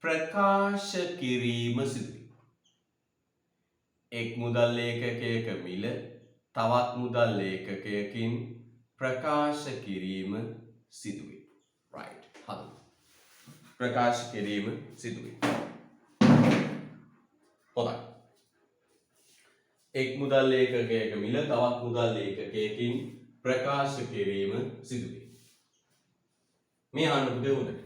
Speaker 1: ප්‍රකාශ කිරීම සිදුවේ. එක් මුදල් ඒකකයක මිල තවත් මුදල් ඒකකයකින් ප්‍රකාශ කිරීම සිදුවේ. right. හරි. ප්‍රකාශ කිරීම සිදුවේ. හොඳයි. එක් මුදල් ඒකකයක මිල තවත් මුදල් ඒකකයකින් ප්‍රකාශ කිරීම සිදුවේ. මේ අහන්න පුතේ හොඳට.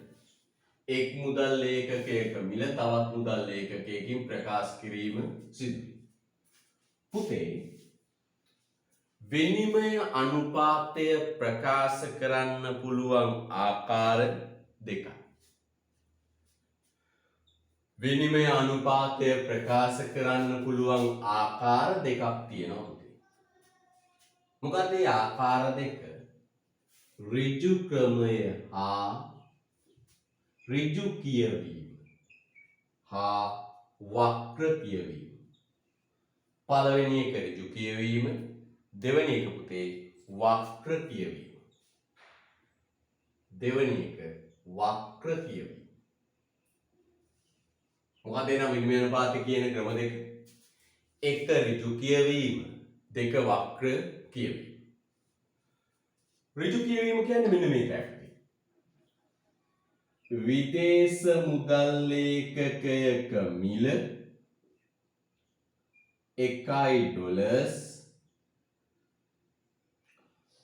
Speaker 1: එක් මුදල් ඒකකයක මිල තවත් මුදල් ඒකකයකින් ප්‍රකාශ කිරීම සිදුවේ. පුතේ විනිමය අනුපාතය ප්‍රකාශ කරන්න පුළුවන් ආකාර දෙකයි. විනිමය අනුපාතය ප්‍රකාශ කරන්න පුළුවන් ආකාර දෙකක් තියෙනවා පුතේ. මොකද මේ ආකාර දෙක? ඍජු ක්‍රමය හා ඍජු කියවීම හා වක්‍ර කියවීම. පළවෙනි එක ඍජු කියවීම, දෙවෙනි එක පුතේ වක්‍ර කියවීම. දෙවෙනි එක වක්‍ර කියවීම. මොකද එනම් විනිමය අනුපාතය කියන ක්‍රම දෙක. එක ඍජු කියවීම, දෙක වක්‍ර කියවීම. ඍජු කියවීම කියන්නේ මෙන්න මේකයි. විදේශ මුදල් ඒකකයක මිල $1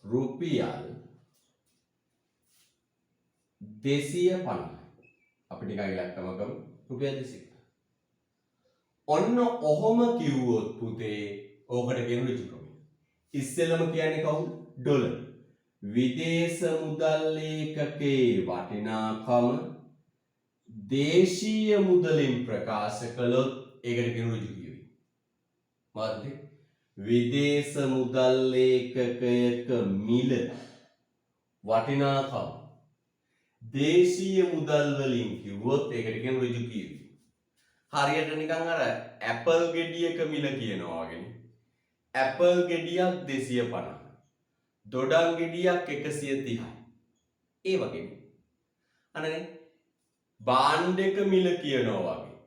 Speaker 1: රුපියල් 250. අපි නිකන් ඉලක්කම කරමු රුපියල් 200. ඔන්න ඔහොම කිව්වොත් පුතේ ඕකට කියන ඍජු ක්‍රමය. ඉස්සෙල්ලම කියන්නේ කවුද? ඩොලර්. විදේශ මුදල් ඒකකයේ වටිනාකම දේශීය මුදලින් ප්‍රකාශ කළොත් ඒකට කියන ඍජු කියවීම. මොකද්ද? විදේශ මුදල් ඒකකයක මිල වටිනාකම දේශීය මුදල් වලින් කිව්වොත් ඒකට කියන ඍජු කියවීම. හරියට නිකන් අර ඇපල් ගෙඩියක මිල කියනවා වගේනේ. ඇපල් ගෙඩියක් 250. දොඩම් ගෙඩියක් 130යි. ඒ වගේනේ. අනනේ බාණ්ඩයක මිල කියනවා වගේ.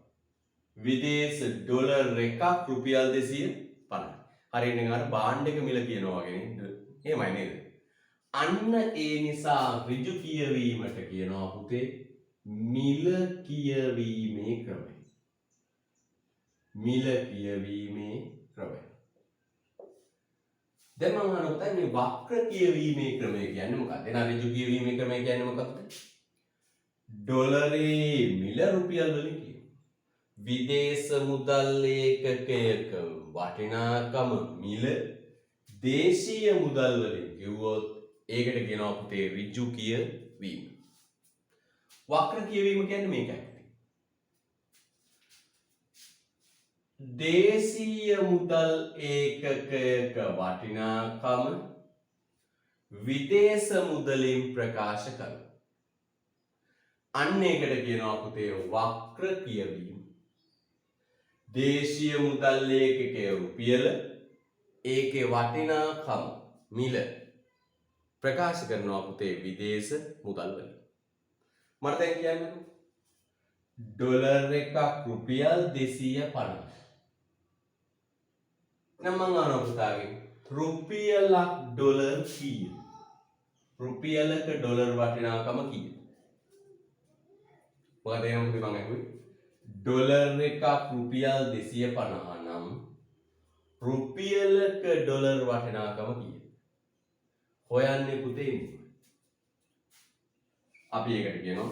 Speaker 1: විදේශ ඩොලර් එකක් රුපියල් 250. හරියට නිකන් අර බාණ්ඩයක මිල කියනවා වගේනේ. එහෙමයි නේද? අන්න ඒ නිසා ඍජු කියවීමට කියනවා පුතේ මිල කියවීමේ ක්‍රමය. මිල කියවීමේ ක්‍රමය. දැන් මම අහන පුතේ මේ වක්‍ර කියවීමේ ක්‍රමය කියන්නේ මොකක්ද? එන ඍජු කියවීමේ ක්‍රමය කියන්නේ මොකක්ද? ඩොලරේ මිල රුපියල් වලින් කියනවා. විදේශ මුදල් ඒකකයක වටිනාකම මිල දේශීය මුදල් වලින් කිව්වොත් ඒකට කියනවා පුතේ ඍජු කියවීම. වක්‍ර කියවීම කියන්නේ මේකයි. දේශීය මුදල් ඒකකයක වටිනාකම විදේශ මුදලින් ප්‍රකාශ කරනවා. අන්න ඒකට කියනවා පුතේ වක්‍ර කියවීම. දේශීය මුදල් ඒකකයේ රුපියල ඒකේ වටිනාකම මිල ප්‍රකාශ කරනවා පුතේ විදේශ මුදල් වලින්. මට දැන් කියන්න ඩොලර් එකක් රුපියල් 250. නම් මං අහනවා පුතාගෙන් රුපියලක් ඩොලර් කීයද? රුපියලක ඩොලර් වටිනාකම කීයද? මොකද එහෙනම් මං අහුවේ ඩොලර් එකක් රුපියල් 250 නම් රුපියලක ඩොලර් වටිනාකම කීයද? හොයන්නේ පුතේ. අපි ඒකට කියනවා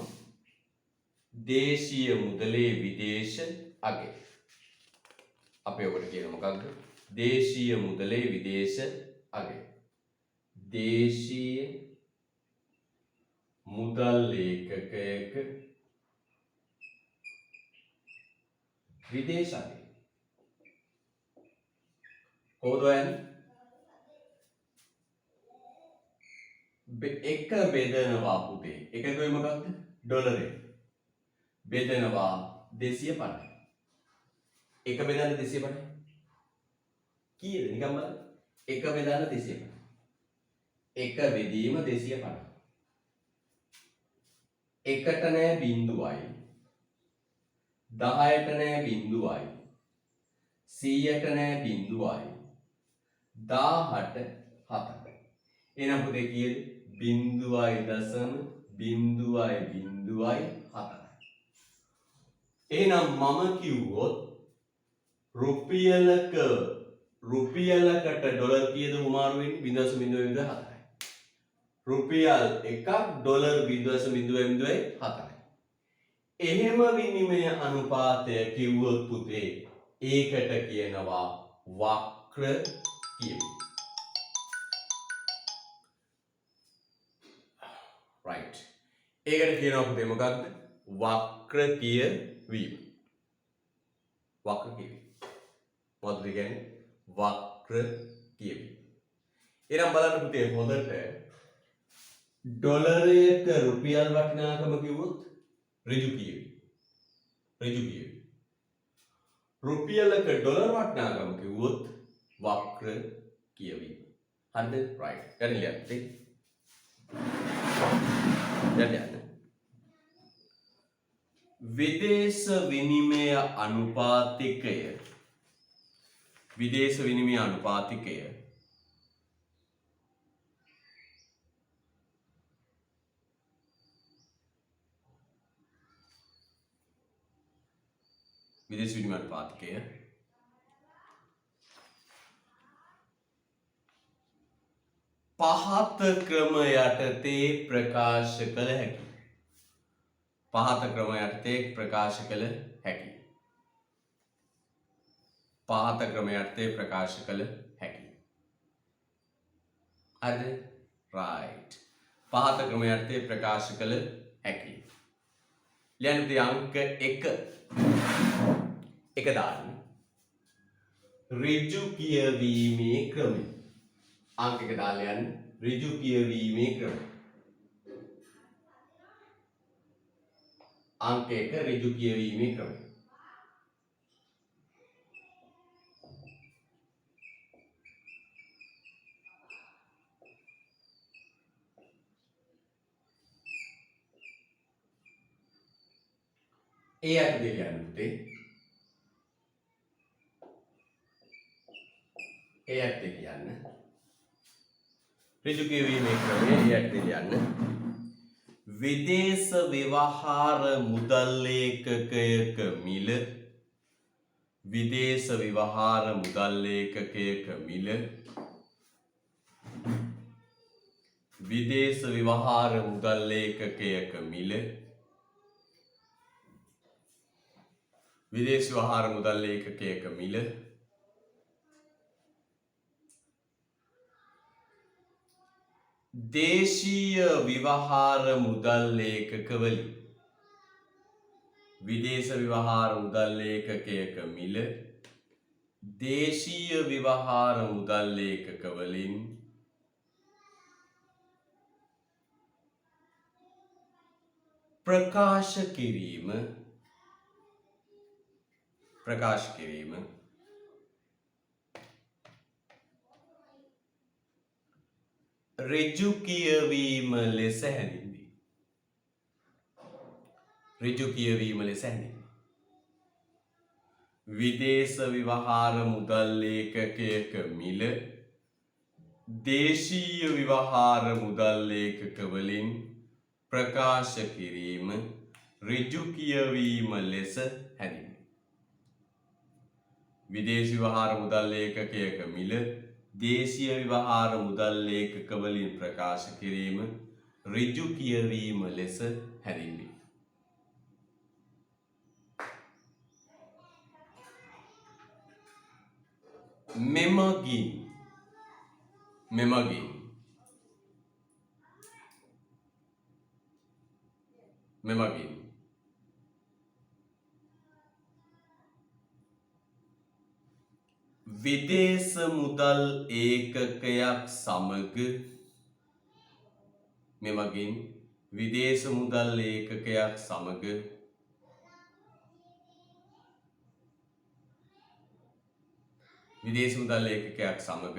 Speaker 1: දේශීය මුදලේ විදේශ අගය. අපි ඔකට කියනවා මොකක්ද? දේශීය මුදලේ විදේශ අගය. දේශීය මුදල් ඒකකයක විදේශ අගය. කොහොමද හොයන්නේ? එක බෙදනවා පුතේ. එක කොයි මොකක්ද? ඩොලරේ. බෙදනවා 250. එක බෙදන්න 250. කීයද? නිකන් බලන්න. එක බෙදන්න 250. එක බෙදීම 250. එකට නෑ බිංදුවයි 10ට නෑ බිංදුවයි 100ට නෑ බිංදුවයි 1000ට 7යි. එහෙනම් පුතේ කීයද? බිංදුවයි දශම බිංදුවයි බිංදුවයි 7යි. එහෙනම් මම කිව්වොත් රුපියලකට ඩොලර් කීයද උමාරු වෙන්නේ? 0.007යි. රුපියල් එකක් ඩොලර් 0.007යි. එහෙම විනිමය අනුපාතය කිව්වොත් පුතේ ඒකට කියනවා වක්‍ර කියවීම. right. ඒකට කියනවා පුතේ මොකක්ද? වක්‍ර කියවීම. වක්‍ර කියවීම. මොකක්ද කියන්නේ? වක්‍ර කියවීම. එහෙනම් බලන්න පුතේ හොඳට ඩොලරයක රුපියල් වටිනාකම කිව්වොත් ඍජු කියවීම. ඍජු කියවීම. රුපියලක ඩොලර් වටිනාකම කිව්වොත් වක්‍ර කියවීම. හරිද? right. දැන් ලියන්න. දැන් විදේශ විනිමය අනුපාතිකය විදේශ විනිමය අනුපාතිකය විදේශ විනිමය අනුපාතිකය පහත ක්‍රම යටතේ ප්‍රකාශ කළ හැකි. පහත ක්‍රම යටතේ ප්‍රකාශ කළ හැකි. පහත ක්‍රම යටතේ ප්‍රකාශ කළ හැකි. හරිද? right. පහත ක්‍රම යටතේ ප්‍රකාශ කළ හැකි. ලියන්න අංක 1 දාන්න. ඍජු කියවීමේ ක්‍රමය. අංක 1 දාලා යන්න. ඍජු කියවීමේ ක්‍රමය. අංක 1 ඍජු කියවීමේ ක්‍රමය. ඒ යටතේ ලියන්න පුතේ. ඒ යටතේ ලියන්න. ඍජු කියවීමේ ක්‍රමය ඒ යටතේ ලියන්න. විදේශ ව්‍යවහාර මුදල් ඒකකයක මිල විදේශ ව්‍යවහාර මුදල් ඒකකයක මිල විදේශ ව්‍යවහාර මුදල් ඒකකයක මිල විදේශ ව්‍යවහාර මුදල් ඒකකයක මිල දේශීය ව්‍යවහාර මුදල් ඒකකවලින් විදේශ ව්‍යවහාර මුදල් ඒකකයක මිල දේශීය ව්‍යවහාර මුදල් ඒකකවලින් ප්‍රකාශ කිරීම ඍජු කියවීම ලෙස හැඳින්වේ. ඍජු කියවීම ලෙස හැඳින්වේ. විදේශ ව්‍යවහාර මුදල් ඒකකයක මිල දේශීය ව්‍යවහාර මුදල් ඒකකවලින් ප්‍රකාශ කිරීම ඍජු කියවීම ලෙස හැඳින්වේ. විදේශ ව්‍යවහාර මුදල් ඒකකයක මිල දේශීය ව්‍යවහාර මුදල් ඒකකවලින් ප්‍රකාශ කිරීම ඍජු කියවීම ලෙස හැඳින්වේ. මෙමගින් විදේශ මුදල් ඒකකයක් සමග මෙමගින් විදේශ මුදල් ඒකකයක් සමග විදේශ මුදල් ඒකකයක් සමග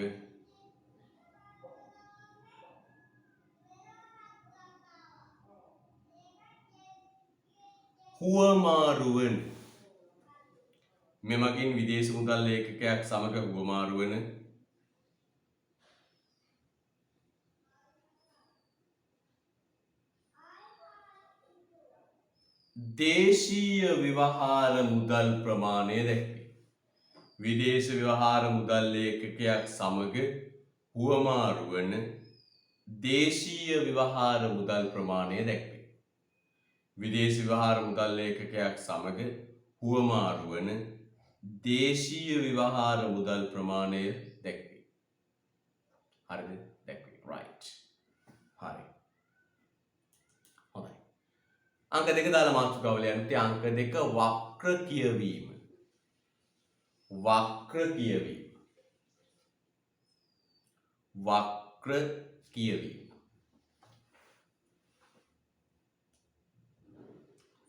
Speaker 1: හුවමාරු වන මෙමගින් විදේශ මුදල් ඒකකයක් සමග හුවමාරු වන දේශීය විවහාර මුදල් ප්‍රමාණය දැක්වේ. විදේශ විවහාර මුදල් ඒකකයක් සමග හුවමාරු වන දේශීය විවහාර මුදල් ප්‍රමාණය දැක්වේ. විදේශ විවහාර මුදල් ඒකකයක් සමග හුවමාරු වන දේශීය විවහාර මුදල් ප්‍රමාණය දැක්වේ. හරිද? දැක්වේ. right. හරි. හොඳයි. අංක දෙක දාලා මාතෘකාව ලියන්න. අංක දෙක වක්‍ර කියවීම. වක්‍ර කියවීම. වක්‍ර කියවීම.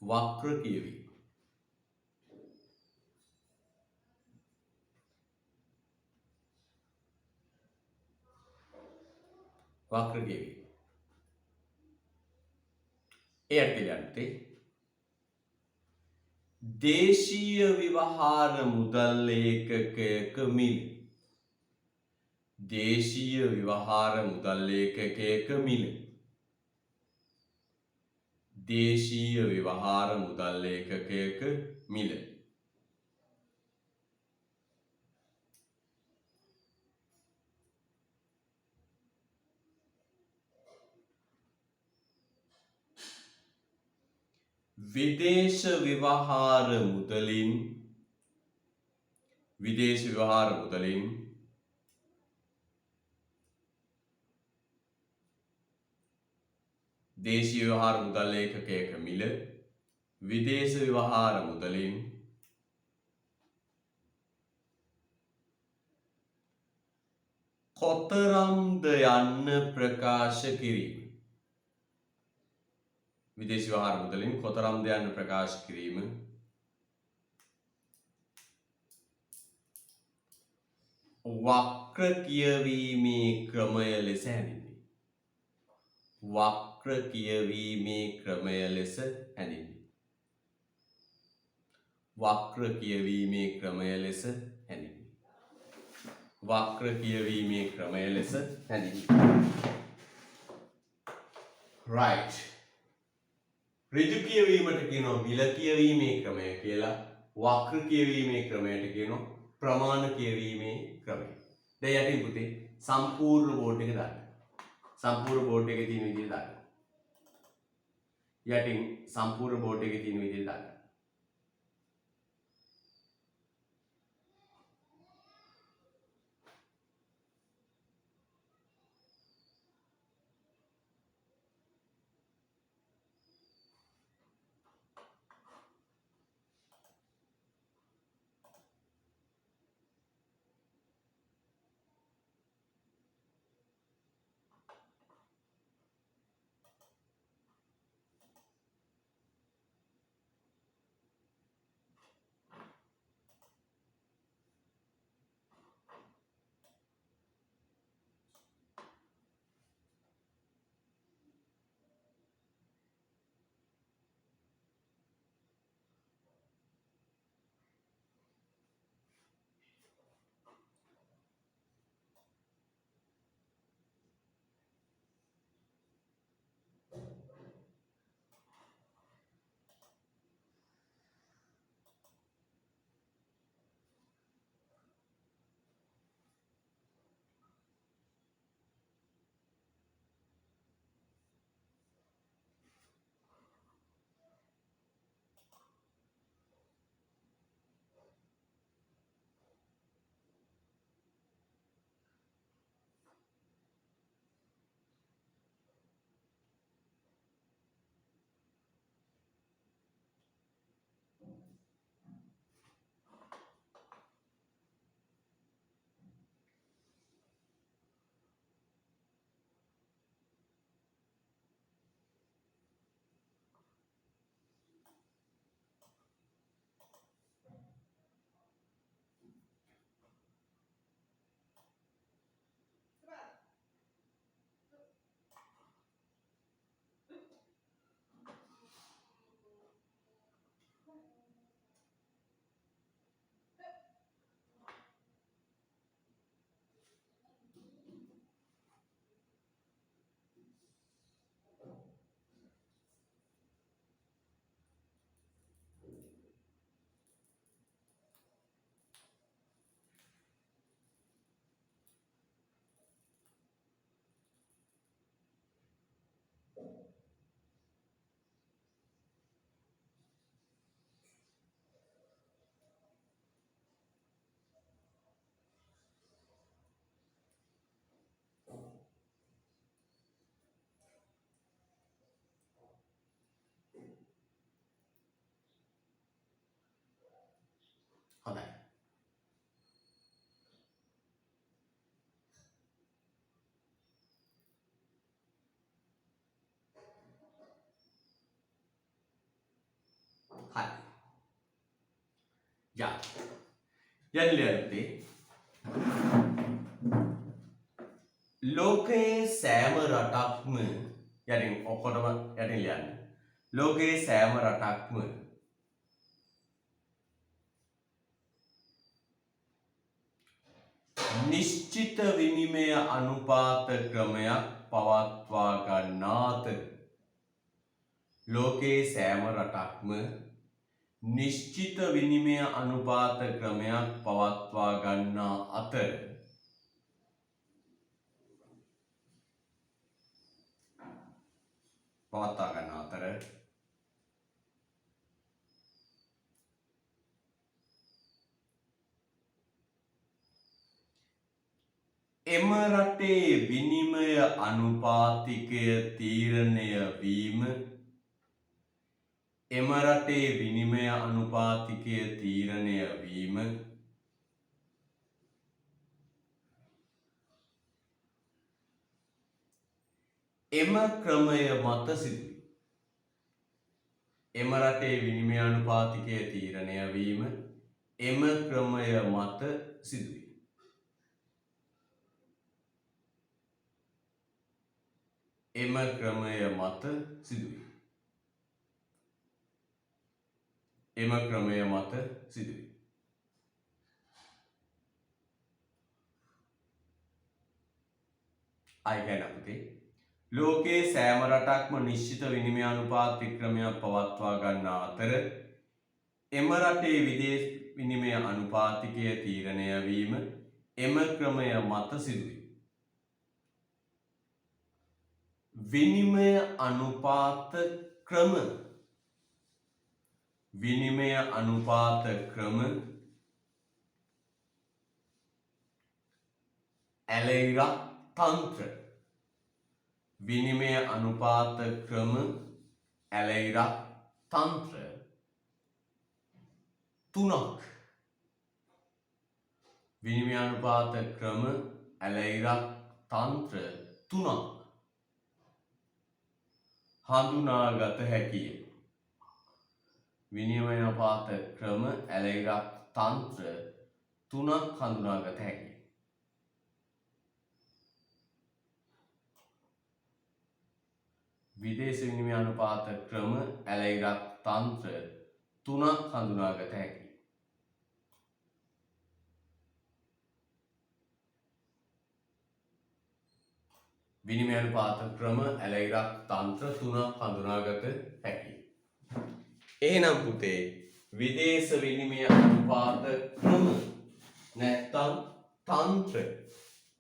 Speaker 1: වක්‍ර කියවීම. වක්‍ර කියවීම. එයට ලියන්නේ දේශීය විවහාර මුදල් ඒකකයක මිල. දේශීය විවහාර මුදල් ඒකකයක මිල. දේශීය විවහාර මුදල් ඒකකයක මිල. විදේශ විවහාර මුදලින් විදේශ විවහාර මුදලින් දේශීය විවහාර මුදල් ඒකකයක මිල විදේශ විවහාර මුදලින් කොතරම්ද යන්න ප්‍රකාශ කිරීම. විදේශ විවහාර මුදලින් කොතරම්ද යන්න ප්‍රකාශ කිරීම වක්‍ර කියවීමේ ක්‍රමය ලෙස හැඳින්වේ. වක්‍ර කියවීමේ ක්‍රමය ලෙස හැඳින්වේ. වක්‍ර කියවීමේ ක්‍රමය ලෙස හැඳින්වේ. වක්‍ර කියවීමේ ක්‍රමය ලෙස හැඳින්වේ. right. ඍජු කියවීමට කියනවා මිල කියවීමේ ක්‍රමය කියලා. වක්‍ර කියවීමේ ක්‍රමයට කියනවා ප්‍රමාණ කියවීමේ ක්‍රමය. දැන් යටින් පුතේ සම්පූර්ණ බෝඩ් එක දාන්න. සම්පූර්ණ බෝඩ් එකේ තියෙන විදිහට දාන්න. යටින් සම්පූර්ණ බෝඩ් එකේ තියෙන විදිහට දාන්න. යා යන්නේ ලෝකයේ සෑම රටක්ම යටින් ඔක්කොටම යටින් ලියන්න. ලෝකයේ සෑම රටක්ම නිශ්චිත විනිමය අනුපාත ක්‍රමයක් පවත්වා ගන්නා අතර ලෝකයේ සෑම රටක්ම නිශ්චිත විනිමය අනුපාත ක්‍රමයක් පවත්වා ගන්නා අතර එම රටේ විනිමය අනුපාතිකය තීරණය වීම එම රටේ විනිමය අනුපාතිකය තීරණය වීම එම ක්‍රමය මත සිදුවේ. එම රටේ විනිමය අනුපාතිකය තීරණය වීම එම ක්‍රමය මත සිදුවේ. එම ක්‍රමය මත සිදුවේ. එම ක්‍රමය මත සිදුවේ. අයකනපතේ ලෝකයේ සෑම රටක්ම නිශ්චිත විනිමය අනුපාතික ක්‍රමයක් පවත්වා ගන්නා අතර එම රටේ විදේශ විනිමය අනුපාතිකය තීරණය වීම එම ක්‍රමය මත සිදුවේ. විනිමය අනුපාත ක්‍රම විනිමය අනුපාත ක්‍රම ඇලෙයිරක් තන්ත්‍ර විනිමය අනුපාත ක්‍රම ඇලෙයිරක් තන්ත්‍ර තුනක් විනිමය අනුපාත ක්‍රම ඇලෙයිරක් තන්ත්‍ර තුනක් හඳුනාගත හැකිය. විනිමය අනුපාත ක්‍රම ඇලෙයිරක් තන්ත්‍ර තුනක් හඳුනාගත හැකිය. විදේශ විනිමය අනුපාත ක්‍රම ඇලෙයිරක් තන්ත්‍ර තුනක් හඳුනාගත හැකිය. විනිමය අනුපාත ක්‍රම ඇලෙයිරක් තන්ත්‍ර තුනක් හඳුනාගත හැකිය. එහෙනම් පුතේ විදේශ විනිමය අනුපාත ක්‍රම නැත්නම් තන්ත්‍ර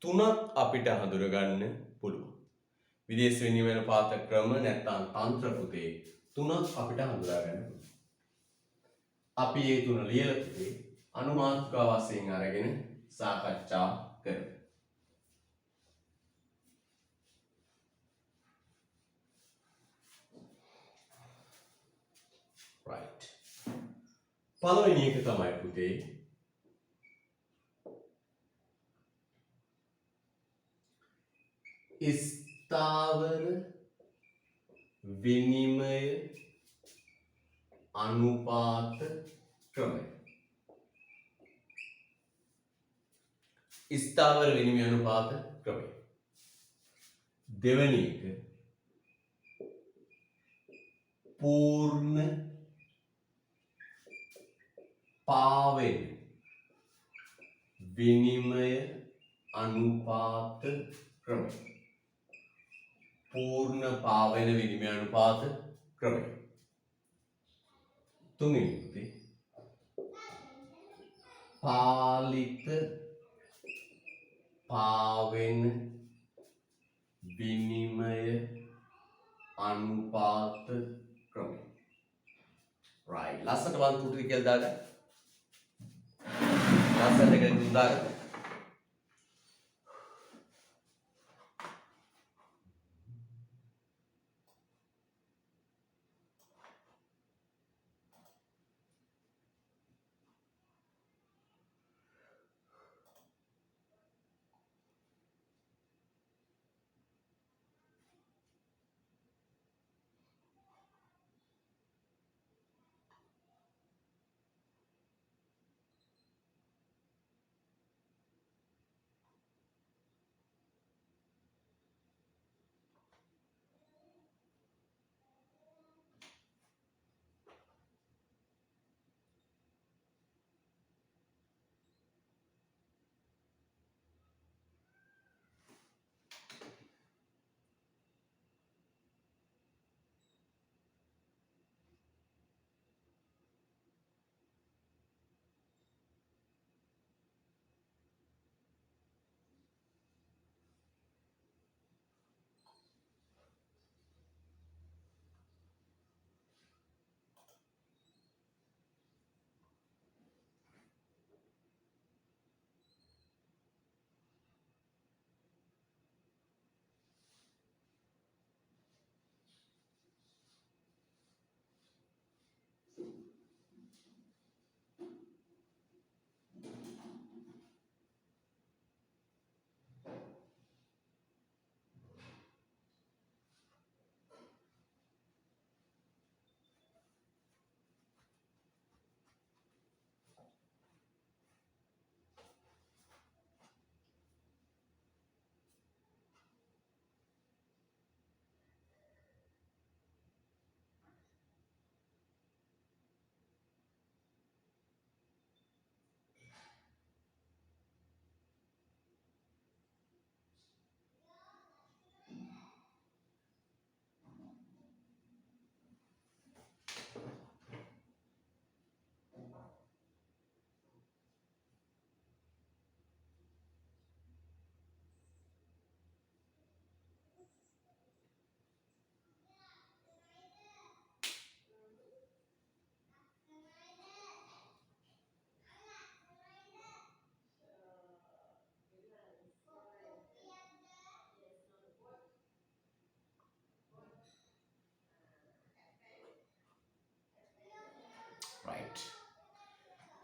Speaker 1: තුනක් අපිට හඳුනගන්න පුළුවන්. විදේශ විනිමය අනුපාත ක්‍රම නැත්නම් තන්ත්‍ර පුතේ තුනක් අපිට හඳුනා ගන්න පුළුවන්. අපි මේ තුන ලියලා පුතේ අනුමානික වශයෙන් අරගෙන සාකච්ඡා කරමු. right. පළවෙනි එක තමයි පුතේ ස්ථාවර විනිමය අනුපාත ක්‍රමය. ස්ථාවර විනිමය අනුපාත ක්‍රමය. දෙවෙනි එක පූර්ණ පාවෙන විනිමය අනුපාත ක්‍රමය. පූර්ණ පාවෙන විනිමය අනුපාත ක්‍රමය. තුන්වෙනි පාලිත පාවෙන විනිමය අනුපාත ක්‍රමය. right. ලස්සට වන් පුටුයි කියලා දාගන්න. ලස්සට කියලා දාගන්න.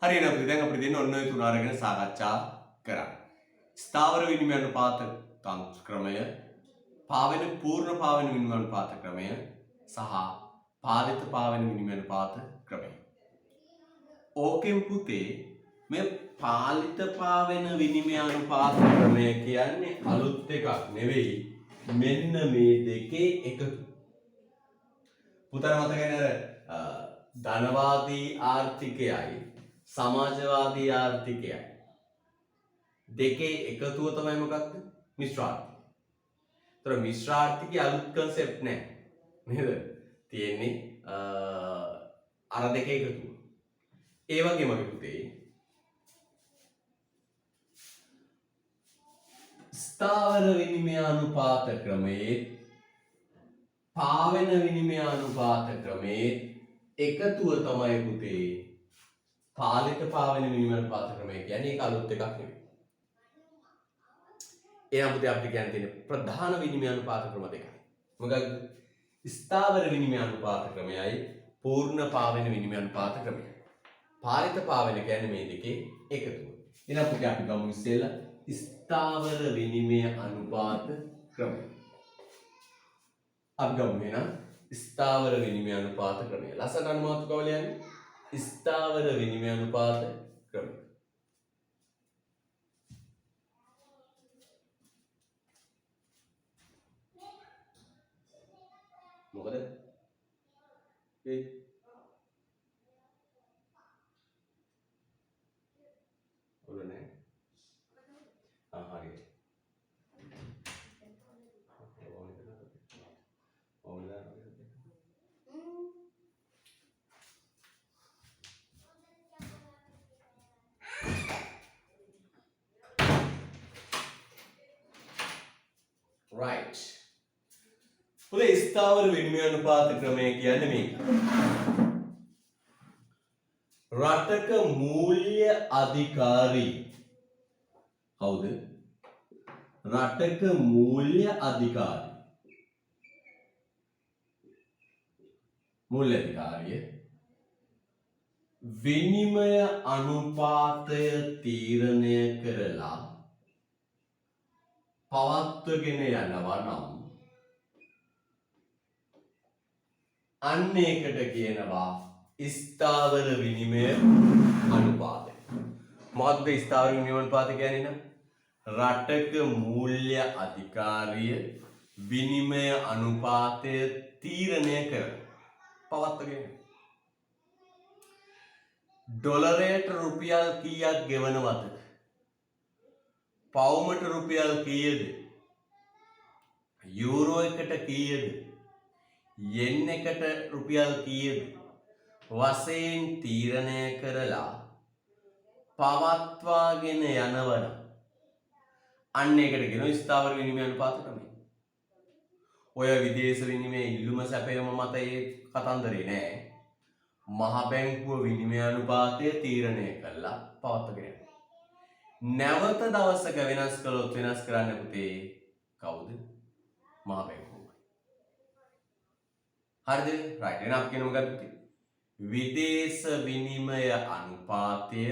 Speaker 1: හරියට අපිට දැන් අපිට දෙන්න ඔන්න ඔය තුන අරගෙන සාකච්ඡා කරා. ස්ථාවර විනිමය අනුපාත තන්ත්‍ර ක්‍රමය, පාවෙන පූර්ණ පාවෙන විනිමය අනුපාත ක්‍රමය සහ පාරිත පාවෙන විනිමය අනුපාත ක්‍රමය. ඕකෙන් පුතේ මේ පාලිත පාවෙන විනිමය අනුපාත ක්‍රමය කියන්නේ අලුත් එකක් නෙවෙයි. මෙන්න මේ දෙකේ එකතු. පුතට මතකයි නේද? ධනවාදී ආර්ථිකයයි සමාජවාදී ආර්ථිකයයි දෙකේ එකතුව තමයි මොකක්ද? මිශ්‍ර ආර්ථිකය. ඒතර මිශ්‍ර ආර්ථිකයේ අලුත් concept නෑ. නේද? තියෙන්නේ අර දෙකේ එකතුව. ඒ වගේම පුතේ ස්ථාවර විනිමය අනුපාත ක්‍රමයේ පාවෙන විනිමය අනුපාත ක්‍රමයේ එකතුව තමයි පුතේ පාලිත පාවෙන විනිමය අනුපාත ක්‍රමය කියන්නේ. ඒක අලුත් එකක් නෙවෙයි. එනම් පුතේ අපිට කියන්න තියෙන ප්‍රධාන විනිමය අනුපාත ක්‍රම දෙකයි. මොකක්ද? ස්ථාවර විනිමය අනුපාත ක්‍රමයයි පූර්ණ පාවෙන විනිමය අනුපාත ක්‍රමයයි. පාලිත පාවෙන කියන්නේ මේ දෙකේ එකතුව. එනම් පුතේ අපි ගමු ඉස්සෙල්ලා ස්ථාවර විනිමය අනුපාත ක්‍රමය. අපි ගමු එහෙනම් ස්ථාවර විනිමය අනුපාත ක්‍රමය. ලස්සන අනුමාතුකවල යන්නේ ස්ථාවර විනිමය අනුපාත ක්‍රමය. මොකද? ඒ ඔලනේ. හරියට. Right. පුතේ ස්ථාවර විනිමය අනුපාත ක්‍රමය කියන්නේ මේක. රටක මූල්‍ය අධිකාරී කවුද? රටක මූල්‍ය අධිකාරී. මූල්‍ය අධිකාරිය විනිමය අනුපාතය තීරණය කරලා පවත්වගෙන යනවා නම් අන්න ඒකට කියනවා ස්ථාවර විනිමය අනුපාතය. මොකක්ද ස්ථාවර විනිමය අනුපාතය කියන්නේ නම්? රටක මූල්‍ය අධිකාරිය විනිමය අනුපාතය තීරණය කරන පවත්වගෙන ඩොලරයට රුපියල් කීයක් ගෙවනවද? පවුමට රුපියල් කීයද? යූරෝ එකට කීයද? යෙන් එකට රුපියල් කීයද? වශයෙන් තීරණය කරලා පවත්වාගෙන යනවන අන්න ඒකට කියනවා ස්ථාවර විනිමය අනුපාත ක්‍රමය. ඔය විදේශ විනිමය ඉල්ලුම සැපයීම මත ඒ කතන්දරේ නෑ. මහ බැංකුව විනිමය අනුපාතය තීරණය කළා පවත්වාගෙන යනවා. නැවත දවසක වෙනස් කළොත් වෙනස් කරන්න පුතේ කවුද? මහ බැංකුවයි. හරිද? රයිට්. එහෙනම් අපි කියන මොකක්ද පුතේ? විදේශ විනිමය අනුපාතය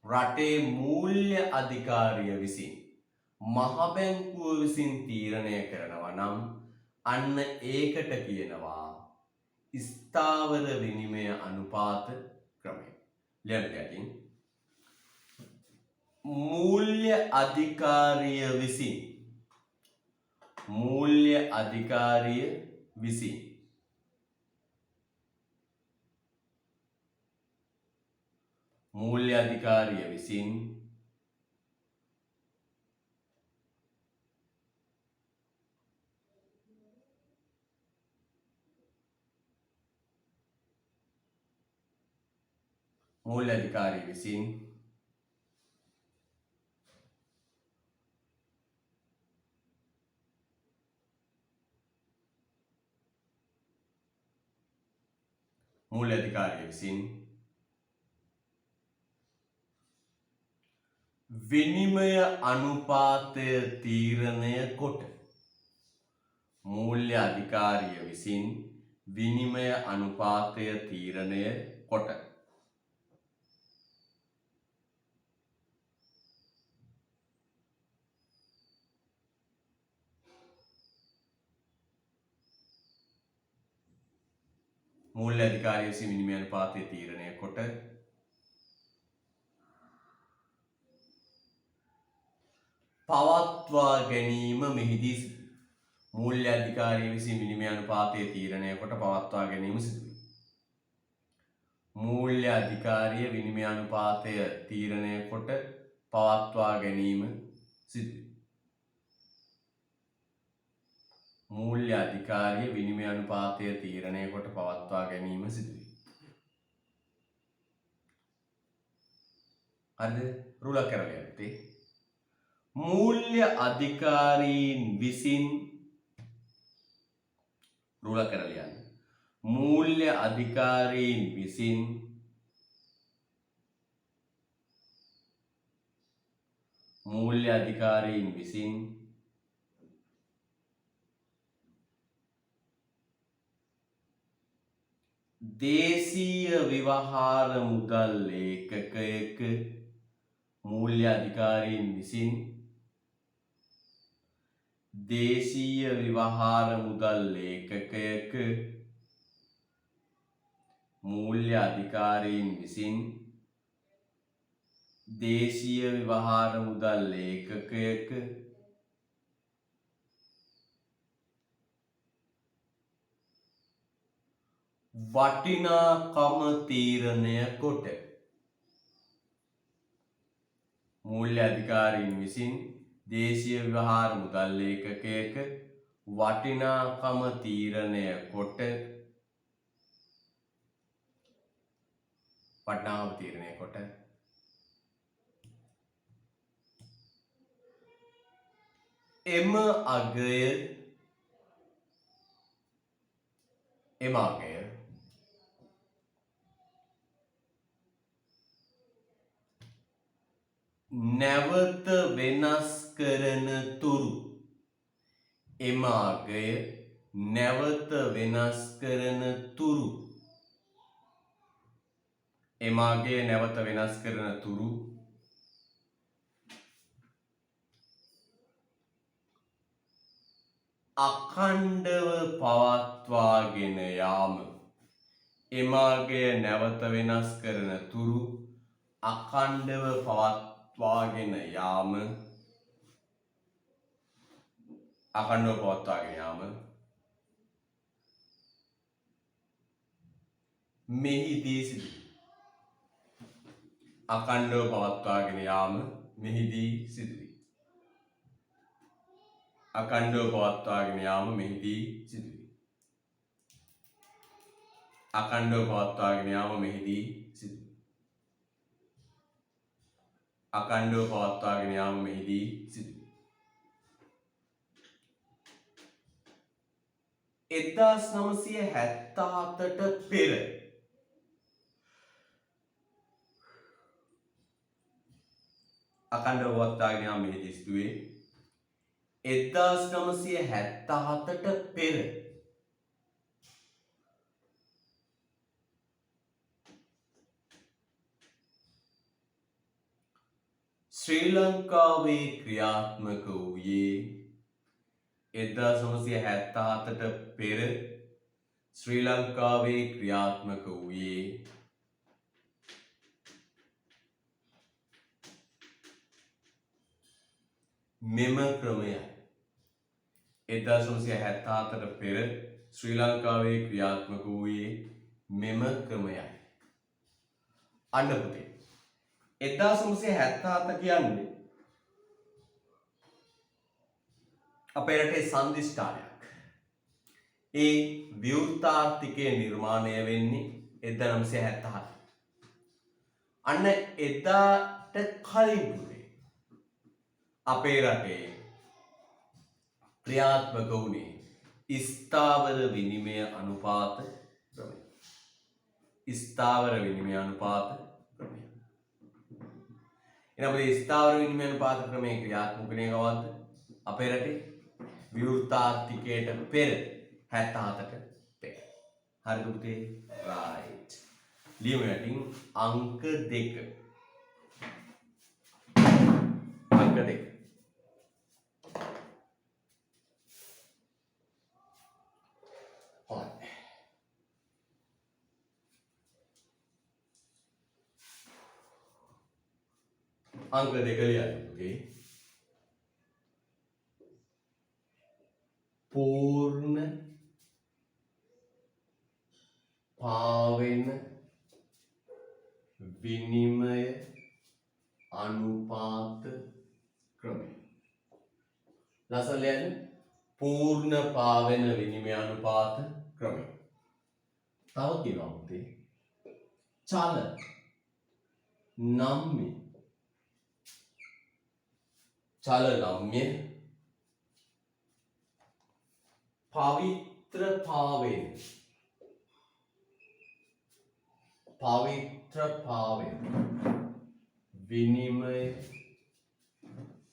Speaker 1: රටේ මූල්‍ය අධිකාරිය විසින් මහ බැංකුව විසින් තීරණය කරනවා නම් අන්න ඒකට කියනවා ස්ථාවර විනිමය අනුපාත ක්‍රමය. ලියන්න යටින් මූල්‍ය අධිකාරිය විසින් මූල්‍ය අධිකාරිය විසින් මූල්‍ය අධිකාරිය විසින් මූල්‍ය අධිකාරිය විසින් මූල්‍ය අධිකාරිය විසින් විනිමය අනුපාතය තීරණය කොට මූල්‍ය අධිකාරිය විසින් විනිමය අනුපාතය තීරණය කොට මූල්‍ය අධිකාරිය විසින් විනිමය අනුපාතය තීරණය කොට පවත්වා ගැනීම මෙහිදී සිදුවේ. මූල්‍ය අධිකාරිය විසින් විනිමය අනුපාතය තීරණය කොට පවත්වා ගැනීම සිදුවේ. මූල්‍ය අධිකාරිය විනිමය අනුපාතය තීරණය කොට පවත්වා ගැනීම සිදුවේ. මූල්‍ය අධිකාරිය විනිමය අනුපාතය තීරණය කොට පවත්වා ගැනීම සිදුවේ. හරිද? රුලක් කරලා යන්නේ. මූල්‍ය අධිකාරීන් විසින් රුලක් කරලා යන්නේ. මූල්‍ය අධිකාරීන් විසින් මූල්‍ය අධිකාරීන් විසින් දේශීය ව්‍යවහාර මුදල් ඒකකයක මූල්‍ය අධිකාරීන් විසින් දේශීය ව්‍යවහාර මුදල් ඒකකයක මූල්‍ය අධිකාරීන් විසින් දේශීය ව්‍යවහාර මුදල් ඒකකයක වටිනාකම තීරණය කොට මූල්‍ය අධිකාරීන් විසින් දේශීය ව්‍යවහාර මුදල් ඒකකයක වටිනාකම තීරණය කොට එම අගය නැවත වෙනස් කරන තුරු එම අගය නැවත වෙනස් කරන තුරු එම අගය නැවත වෙනස් කරන තුරු අඛණ්ඩව පවත්වාගෙන යාම එම අගය නැවත වෙනස් කරන තුරු අඛණ්ඩව පවත්වාගෙන යාම මෙහිදී සිදුවේ. අඛණ්ඩව පවත්වාගෙන යාම මෙහිදී සිදුවේ. අඛණ්ඩව පවත්වාගෙන යාම මෙහිදී සිදුවේ. අඛණ්ඩව පවත්වාගෙන යාම මෙහිදී සිදුවේ. අඛණ්ඩව පවත්වාගෙන යාම මෙහිදී සිදුවේ. 1977ට පෙර අඛණ්ඩව පවත්වාගෙන යාම මෙහිදී සිදුවේ. 1977ට පෙර ශ්‍රී ලංකාවේ ක්‍රියාත්මක වූයේ 1977ට පෙර ශ්‍රී ලංකාවේ ක්‍රියාත්මක වූයේ මෙම ක්‍රමයයි. 1977ට පෙර ශ්‍රී ලංකාවේ ක්‍රියාත්මක වූයේ මෙම ක්‍රමයයි. අන්න පුතේ 1977 කියන්නේ අපේ රටේ සන්ධිෂ්ඨානයක්. ඒ ව්‍යුත්තාර්ථිකය නිර්මාණය වෙන්නේ 1977. අන්න එදාට කලින් පුතේ අපේ රටේ ක්‍රියාත්මක වුණේ ස්ථාවර විනිමය අනුපාත ක්‍රමය. ස්ථාවර විනිමය අනුපාත ක්‍රමය. එනකොට ස්ථාවර විනිමය අනුපාත ක්‍රමයේ ක්‍රියාත්මක වෙන්නේ කවද්ද? අපේ රටේ ව්‍යුත්තාර්ථිකයට පෙර 77ට පෙර. හරිද පුතේ? රයිට්. ලියමු යටින් අංක 2. අංක 2. අංක දෙක ලියන්න පුතේ. පූර්ණ පාවෙන විනිමය අනුපාත ක්‍රමය. ලස්සන ලියන්න. පූර්ණ පාවෙන විනිමය අනුපාත ක්‍රමය. තව කියනවා පුතේ චල නම්ය පවිත්‍ර පාවෙන විනිමය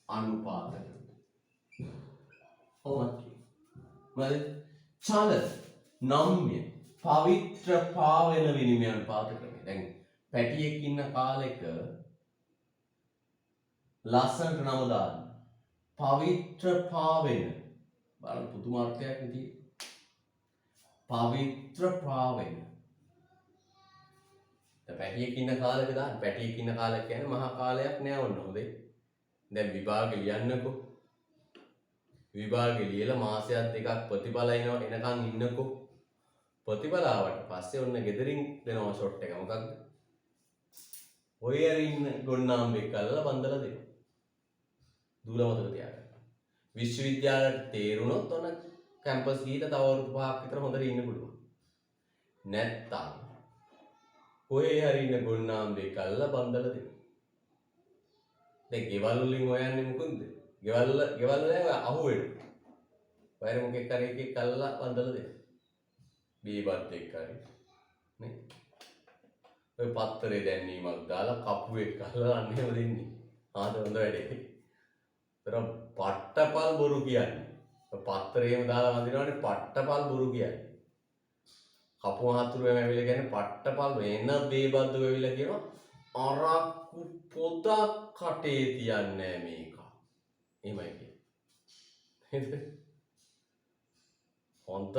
Speaker 1: අනුපාත කොහොමද කියන්නේ? චල නම්ය පවිත්‍ර පාවෙන විනිමය අනුපාත ක්‍රමය. දැන් පැටියෙක් ඉන්න කාලෙක ලස්සනට නම දාන්න. පවිත්‍ර පාවෙන. බලන්න පුදුම අර්ථයක් නෙති. පවිත්‍ර පාවෙන. දැන් පැටියෙක් ඉන්න කාලෙක දාන්න. පැටියෙක් ඉන්න කාලයක් කියන්නේ මහා කාලයක් නෑ වොන්න හොඳේ. දැන් විභාගෙ ලියන්නකෝ. විභාගෙ ලියලා මාසයක් දෙකක් ප්‍රතිඵල එනකන් ඉන්නකෝ. ප්‍රතිඵල ආවට පස්සේ ඔන්න ගෙදරින් දෙනවා ෂොට් එක. මොකක්ද? ඔය ඇරින්න ගොන්නාම්බෙක් අල්ලලා බන්දලා දෙනවා. දූල මතක තියාගන්න. විශ්වවිද්‍යාලයට තේරුණොත් ඔන්න කැම්පස් ගිහින් තව අවුරුදු 5ක් විතර හොඳට ඉන්න පුළුවන්. නැත්තම් ඔය ඇරින්න ගොන්නාම්බෙක් අල්ලලා බන්දලා දෙනවා. දැන් ගෙවල් වලින් හොයන්නේ මොකද? ගෙවල් වල අහු වෙනවා. වයර මොකෙක් හරි එකෙක් අල්ලලා බන්දලා දෙනවා. බීබත් එක්ක හරි නේ. ඔය පත්තරේ දැන්නීමක් දාලා කපුවෙක් අල්ලලා අන්න එහෙම දෙන්නේ. ආද හොඳ වැඩේ. ඒතර පට්ටපල් බොරු කියන්නේ. පත්තරේම දාලා වඳිනවනේ පට්ටපල් බොරු කියන්නේ. කපු මහතුරුම ඇවිල්ලා කියන්නේ පට්ටපල් වෙන බේබද්දු වෙවිලා කියනවා අරක්කු පොදක් කටේ තියන්නේ මේක. එහෙමයි කියන්නේ. හොඳ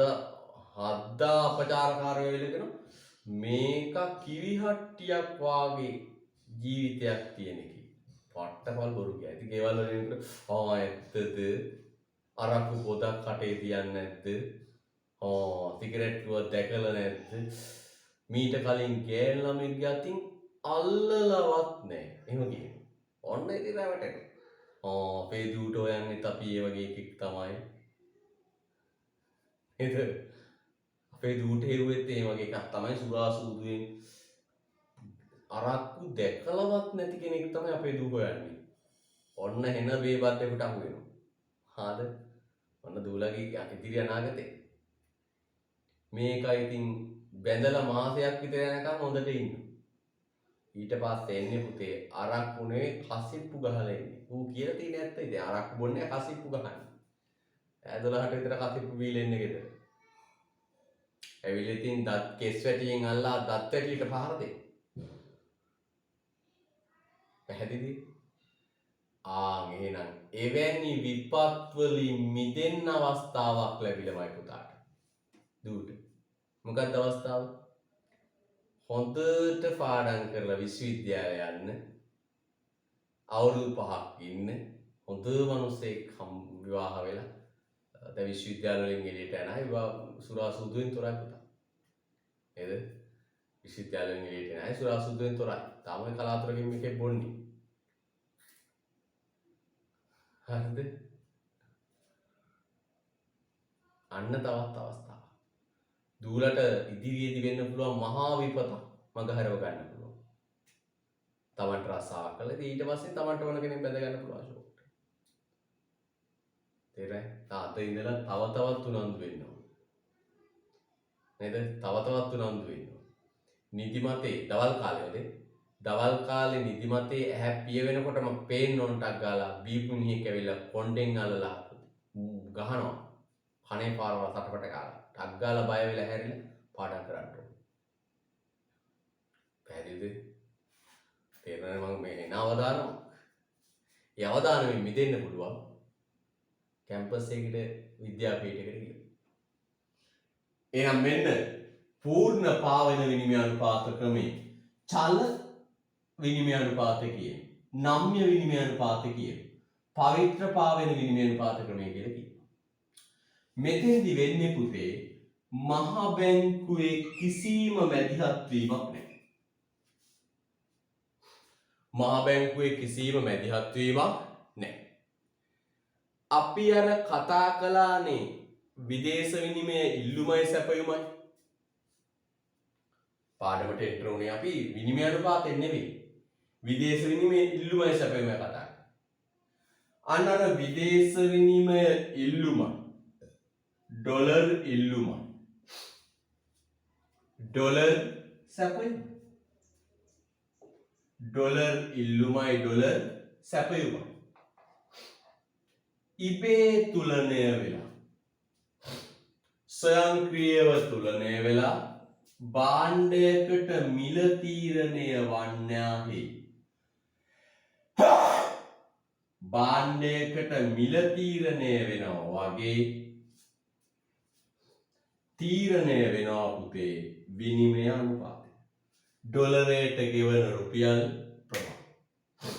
Speaker 1: හද්දා අපචාරකාරයෝ වෙවිලා කියනවා මේක කිරිහට්ටියක් වාගේ ජීවිතයක් තියෙන කි. පට්ටපල් බොරු කිය. ඉතින් ගෙවල් වල එනකොට ඇත්තද අරක්කු පොදක් කටේ තියන්නේ නැද්ද? සිගරට්ටුව දැකලා නැද්ද? මීට කලින් ගෑන් ළමෙක්ගේ අතින් අල්ලලවත් නැහැ. එහෙම කියනවා. ඔන්න ඉතින් රැවටෙනවා. අපේ දූට හොයන්නෙත් අපි ඒ වගේ එකෙක් තමයි. නේද? අපේ දූට හෙව්වෙත් ඒ වගේ එකක් තමයි සුරා සූදුවෙන් අරක්කු දැකලවත් නැති කෙනෙක් තමයි අපේ දූ හොයන්නේ. ඔන්න එන බේබද්දෙකුට අහු වෙනවා. හාද? ඔන්න දූලගේ ඉදිරි අනාගතේ. මේක ඉතින් බැඳලා මාසයක් විතර යනකම් හොඳට ඉන්න. ඊට පස්සේ එන්නේ පුතේ අරක්කුනේ කසිප්පු ගහලා එන්නේ. ඌ කියලා තියෙන ඇත්ත ඉතින් අරක්කු බොන්නේ කසිප්පු ගහන්නේ. ඈ 12ට විතර කසිප්පු බීලා ගෙදර. ඇවිල්ලා ඉතින් දත් කෙස් වැටියෙන් අල්ලා දත් වැටියට පහර දෙන්න. පැහැදිලිද? එහෙනම් එවැනි විපත් වලින් මිදෙන්න අවස්ථාවක් ලැබිලමයි පුතාට. දූට. මොකක්ද අවස්ථාව? හොඳට පාඩම් කරලා විශ්වවිද්‍යාලය යන්න. අවුරුදු 5ක් ඉන්න. හොඳ මිනිස්සෙක් විවාහ වෙලා දැන් විශ්වවිද්‍යාල වලින් එළියට යන අය සුරා සුදුවෙන් තොරයි පුතා. නේද? විශ්වවිද්‍යාල වලින් එළියට යන අය සුරා සුදුවෙන් තොරයි. තාම කලාතුරකින් මේකේ බොන්නේ. හරිද? අන්න තවත් අවස්ථාවක්. දූලට ඉදිරියේදී වෙන්න පුළුවන් මහා විපතක් මගහරව ගන්න පුළුවන්. තමන්ට රසාවක් කළා. ඊට පස්සේ තමන්ට ඕන කෙනෙක් බැඳ ගන්න පුළුවන් ෂෝට්. තේරෙයි? තාත්ත ඉඳලා තව තවත් උනන්දු වෙන්න ඕන. නේද? තව තවත් උනන්දු වෙන්න ඕන. නිදිමතේ දවල් කාලේදී දවල් කාලේ නිදිමතේ ඇහැ පිය වෙනකොටම පේන්න ඕනටක් ගාලා බීපු මිනිහෙක් ඇවිල්ලා කොණ්ඩෙන් අල්ලලා ගහනවා. කනේ පාරවල් සටපට ගාලා. ටක් ගාලා බය වෙලා හැරිලා පාඩම් කරන්න ඕනේ. පැහැදිලිද? තේරෙනවද මම මේ එන අවදානම? ඒ අවදානමෙන් මිදෙන්න පුළුවන්. කැම්පස් එකකට විද්‍යාපීඨයකට ගියා. එහෙනම් මෙන්න පූර්ණ පාවෙන විනිමය අනුපාත ක්‍රමයේ චල විනිමය අනුපාත කියන්නේ. නම්‍ය විනිමය අනුපාත කියනවා. පවිත්‍ර පාවෙන විනිමය අනුපාත ක්‍රමය කියලා කියනවා. මෙතෙන්දි වෙන්නේ පුතේ මහ බැංකුවේ කිසිම මැදිහත් වීමක් නැහැ. මහ බැංකුවේ කිසිම මැදිහත් වීමක් නැහැ. අපි අර කතා කළානේ විදේශ විනිමය ඉල්ලුමයි සැපයුමයි. පාඩමට එන්ටර් උනේ අපි විනිමය අනුපාතෙන් නෙවෙයි. විදේශ විනිමය ඉල්ලුමයි සැපයුමයි කතා කරන්නේ. අන්න අර විදේශ විනිමය ඉල්ලුම ඩොලර් ඉල්ලුම ඩොලර් සැපයුම ඩොලර් ඉල්ලුමයි ඩොලර් සැපයුමයි ඉබේ තුලනය වෙලා ස්වයංක්‍රීයව තුලනය වෙලා භාණ්ඩයකට මිල තීරණය වන්නාහි භාණ්ඩයකට මිල තීරණය වෙනවා වගේ තීරණය වෙනවා පුතේ විනිමය අනුපාතය. ඩොලරයට ගෙවන රුපියල් ප්‍රමාණය.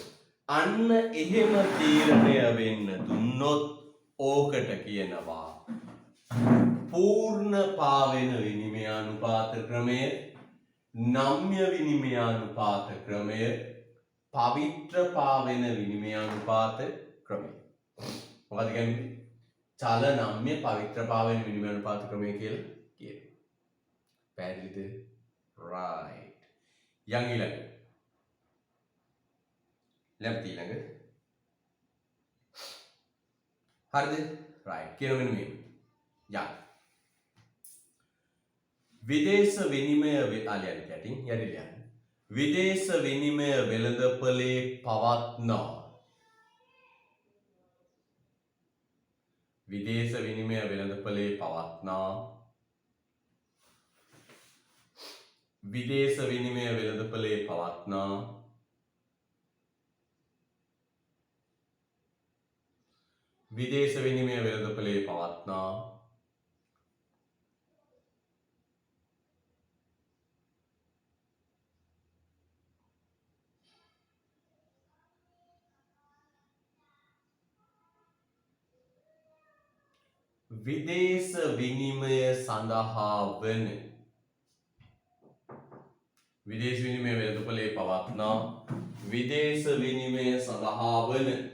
Speaker 1: අන්න එහෙම තීරණය වෙන්න දුන්නොත් ඕකට කියනවා පූර්ණ පාවෙන විනිමය අනුපාත ක්‍රමය, නම්‍ය විනිමය අනුපාත ක්‍රමය, පවිත්‍ර පාවෙන විනිමය අනුපාත ක්‍රමය. මොකද කියන්නේ? චල නම්‍ය පවිත්‍ර පාවෙන විනිමය අනුපාත ක්‍රමය කියලා කියනවා. පැහැදිලිද? right. යන් ඊළඟ. ඊළඟ. හරිද? right. කියන මෙන්න මේ. යන්. විදේශ විනිමය ආලියන් කැටින් යරිලියන්. විදේශ විනිමය වෙළඳපොලේ පවත්නා විදේශ විනිමය වෙළඳපොලේ පවත්නා විදේශ විනිමය වෙළඳපොලේ පවත්නා විදේශ විනිමය වෙළඳපොලේ පවත්නා විදේශ විනිමය සඳහා වන විදේශ විනිමය වෙළඳපොලේ පවත්නා විදේශ විනිමය සඳහා වන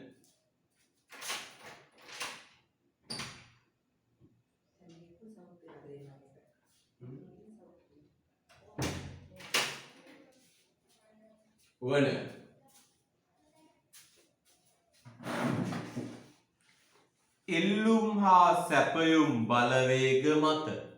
Speaker 1: ඉල්ලුම් හා සැපයුම් බලවේග මත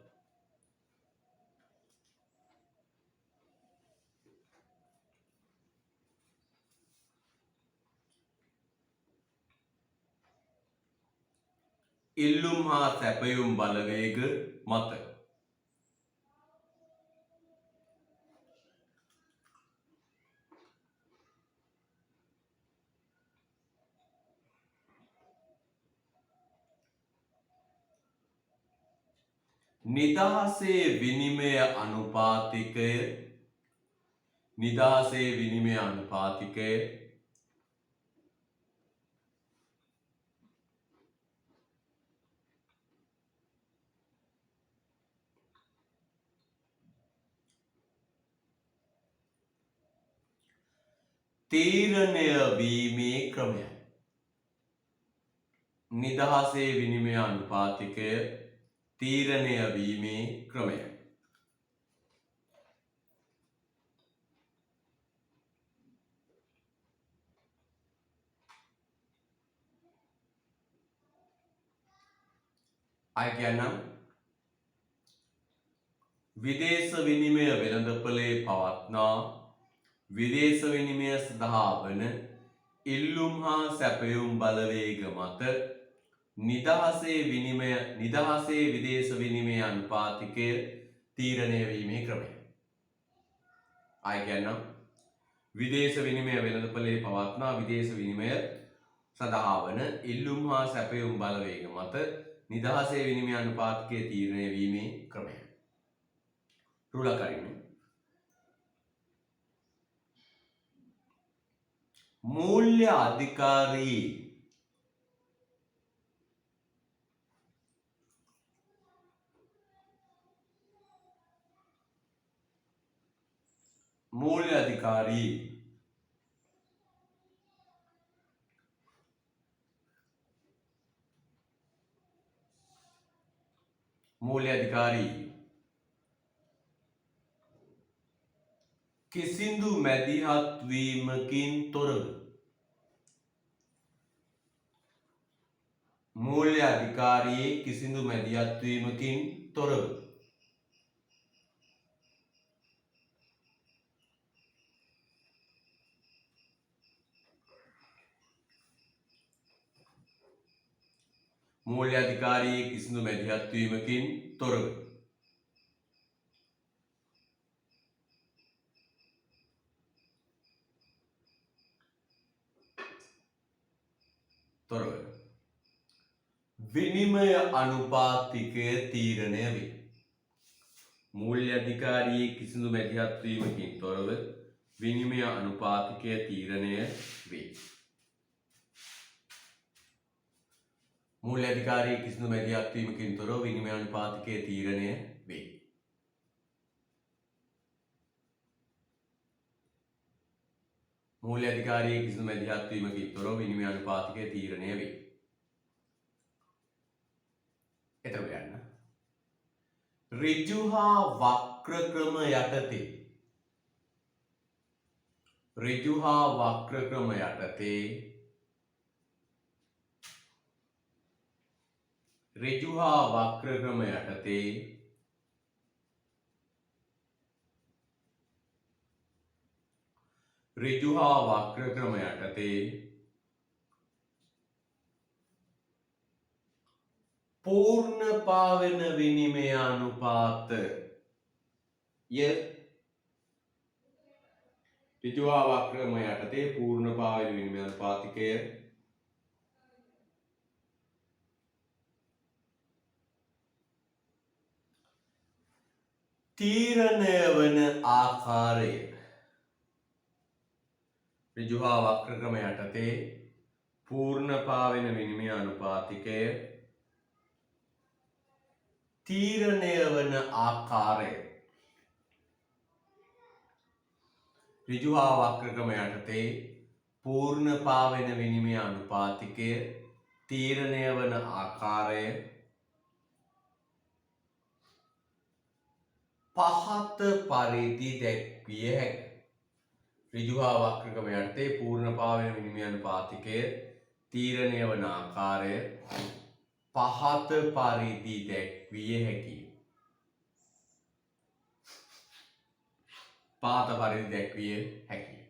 Speaker 1: ඉල්ලුම් හා සැපයුම් බලවේග මත නිදහසේ විනිමය අනුපාතිකය තීරණය වීමේ ක්‍රමයයි. නිදහසේ විනිමය අනුපාතිකය තීරණය වීමේ ක්‍රමයයි. අය කියන්නම් විදේශ විනිමය වෙළඳපොලේ පවත්නා විදේශ විනිමය සඳහා වන ඉල්ලුම් හා සැපයුම් බලවේග මත නිදහසේ විදේශ විනිමය අනුපාතිකය තීරණය වීමේ ක්‍රමය. ආය කියන්නම් විදේශ විනිමය වෙළඳපොලේ පවත්නා විදේශ විනිමය සඳහා වන ඉල්ලුම් හා සැපයුම් බලවේග මත නිදහසේ විනිමය අනුපාතිකය තීරණය වීමේ ක්‍රමය. රුලක් අරින්න. मूल्य अधिकारी मूल्य अधिकारी मूल्य अधिकारी කිසිදු මැදිහත් වීමකින් තොරව मूल्य अधिकारी කිසිදු මැදිහත් වීමකින් තොරව मूल्य अधिकारी කිසිදු මැදිහත් වීමකින් තොරව තොරව විනිමය අනුපාතිකය තීරණය වේ. मूल्य अधिकारी කිසිදු මැදිහත් වීමකින් තොරව විනිමය අනුපාතිකය තීරණය වේ. मूल्य अधिकारी කිසිදු මැදිහත් වීමකින් තොරව විනිමය අනුපාතිකය තීරණය වේ. मूल्य अधिकारी කිසිදු මැදිහත් වීමකින් තොරව විනිමය අනුපාතිකය තීරණය වේ. එතකොට යන්න. ඍජු හා වක්‍ර ක්‍රම යටතේ ඍජු හා වක්‍ර ක්‍රම යටතේ ඍජු හා වක්‍ර ක්‍රම යටතේ ඍජු හා වක්‍ර ක්‍රම යටතේ पूर्ण पावन विनिमय अनुपात ය ඍජු හා වක්‍ර ක්‍රම යටතේ पूर्ण පාවන විනිමය අනුපාතිකය තීරණය වන ආකාරය ඍජු හා වක්‍ර ක්‍රම යටතේ पूर्ण පාවන විනිමය අනුපාතිකය තීරණය වන ආකාරය ඍජු හා වක්‍ර ක්‍රම යටතේ पूर्ण පාවන විනිමය අනුපාතිකය තීරණය වන ආකාරය පහත පරිදි දැක්විය හැකියි. ඍජු හා වක්‍ර ක්‍රම යටතේ पूर्ण පාවන විනිමය අනුපාතිකය තීරණය වන ආකාරය පහත පරිදි දැක්විය හැකියි. පහත පරිදි දැක්විය හැකියි.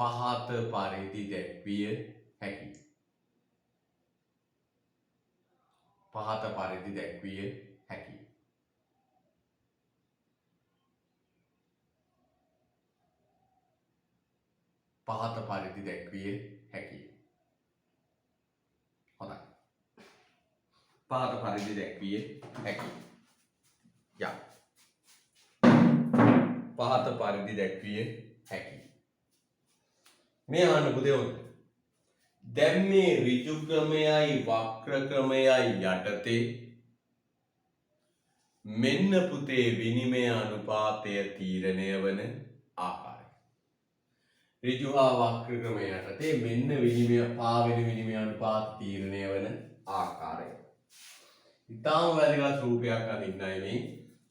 Speaker 1: පහත පරිදි දැක්විය හැකියි. පහත පරිදි දැක්විය හැකියි. පහත පරිදි දැක්විය හැකියි. හොඳයි. පහත පරිදි දැක්විය හැකියි. යා. පහත පරිදි දැක්විය හැකියි. මේ අහන්න පුතේ ඔන්න. දැන් මේ ඍජු ක්‍රමයයි වක්‍ර කියයි යටතේ මෙන්න පුතේ විනිමය අනුපාතය තීරණය වන ආකාරය. ඍජු හා වක්‍ර ක්‍රම යටතේ මෙන්න විනිමය පාවෙන විනිමය අනුපාත තීරණය වන ආකාරය. ඊටාම වැදගත් රූපයක් අදින්නයි මේ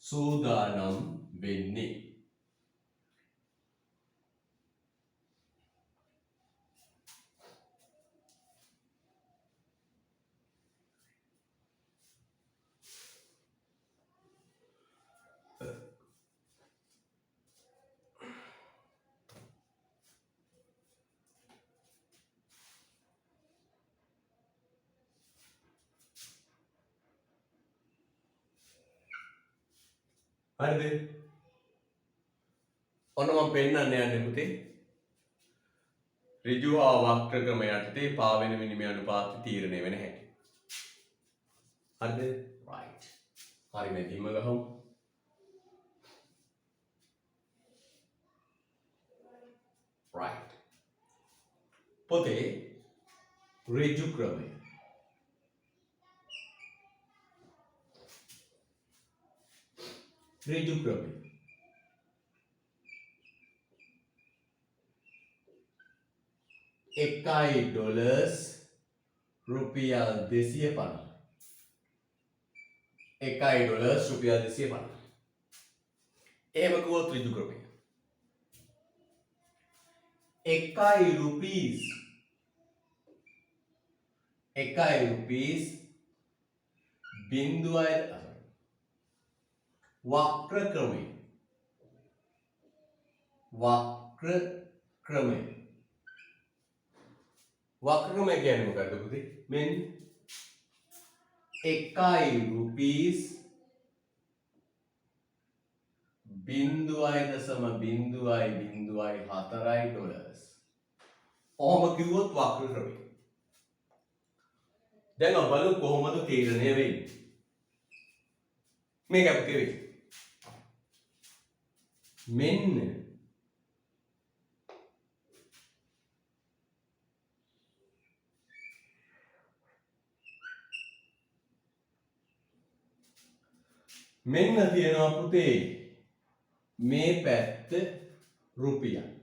Speaker 1: සූදානම් වෙන්නේ. හරිද? ඔන්න මම පෙන්නන්න යන්නේ පුතේ ඍජු හා වක්‍ර ක්‍රම යටතේ පාවෙන විනිමය අනුපාත තීරණය වෙන හැටි. හරිද? right. හරි මෙදිම ගහමු. right. පොතේ ඍජු ක්‍රමය. ඍජු ක්‍රමය. $1 රුපියල් 250. $1 රුපියල් 250. එහෙම කිව්වොත් ඍජු ක්‍රමය. 1 rupees බිංදුවයි වක්‍ර ක්‍රමය. වක්‍ර ක්‍රමය කියන්නේ මොකක්ද පුතේ? මෙන්න 1 rupees 0.004 dollars. ඔහොම කිව්වොත් වක්‍ර ක්‍රමය. දැන් අපි බලමු කොහොමද තීරණය වෙන්නේ. මේක අපි කියවේ. මෙන්න තියෙනවා පුතේ මේ පැත්ත රුපියල්.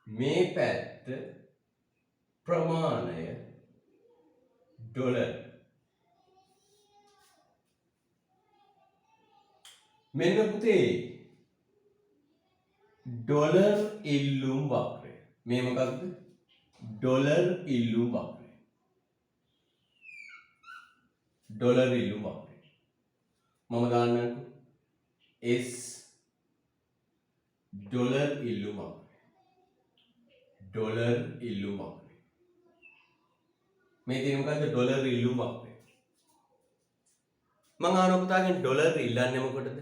Speaker 1: මේ පැත්ත ප්‍රමාණය ඩොලර්. මෙන්න පුතේ ඩොලර් ඉල්ලුම් වක්‍රය. මේ මොකක්ද? ඩොලර් ඉල්ලුම් වක්‍රය. ඩොලර් ඉල්ලුම් වක්‍රය. මම දාන්නම්කෝ S ඩොලර් ඉල්ලුම් වක්‍රය. ඩොලර් ඉල්ලුම් වක්‍රය. මේ තියෙන මොකද්ද? ඩොලර් ඉල්ලුම් වක්‍රය. මම අහන පුතාගෙන් ඩොලර් ඉල්ලන්නේ මොකටද?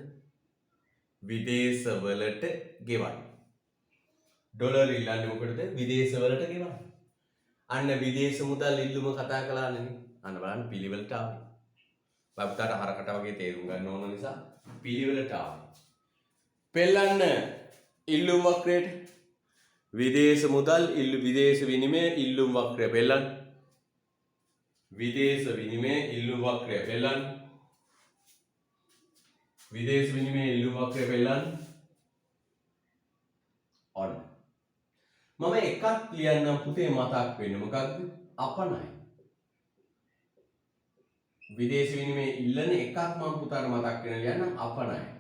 Speaker 1: විදේශවලට ගෙවන්න. ඩොලර් ඉල්ලන්නේ මොකටද? විදේශවලට ගෙවන්න. අන්න විදේශ මුදල් ඉල්ලුම කතා කළානේ. අන්න බලන්න පිළිවෙලට ආවේ. බබ්තාට හරකට වගේ තේරුම් ගන්න ඕන නිසා පිළිවෙලට ආවේ. පෙළන්න ඉල්ලුම් වක්‍රයට විදේශ මුදල් විදේශ විනිමය ඉල්ලුම් වක්‍රය පෙළන්න. විදේශ විනිමය ඉල්ලුම් වක්‍රය පෙළන්න. විදේශ විනිමය ඉල්ලුම් වක්‍රය පෙළන්න. ඔන්න. මම එකක් ලියන්නම් පුතේ මතක් වෙන්නේ මොකක්ද? අපනයි. විදේශ විනිමය ඉල්ලන එකක් මම පුතාට මතක් වෙන ලියන්නම් අපනයි.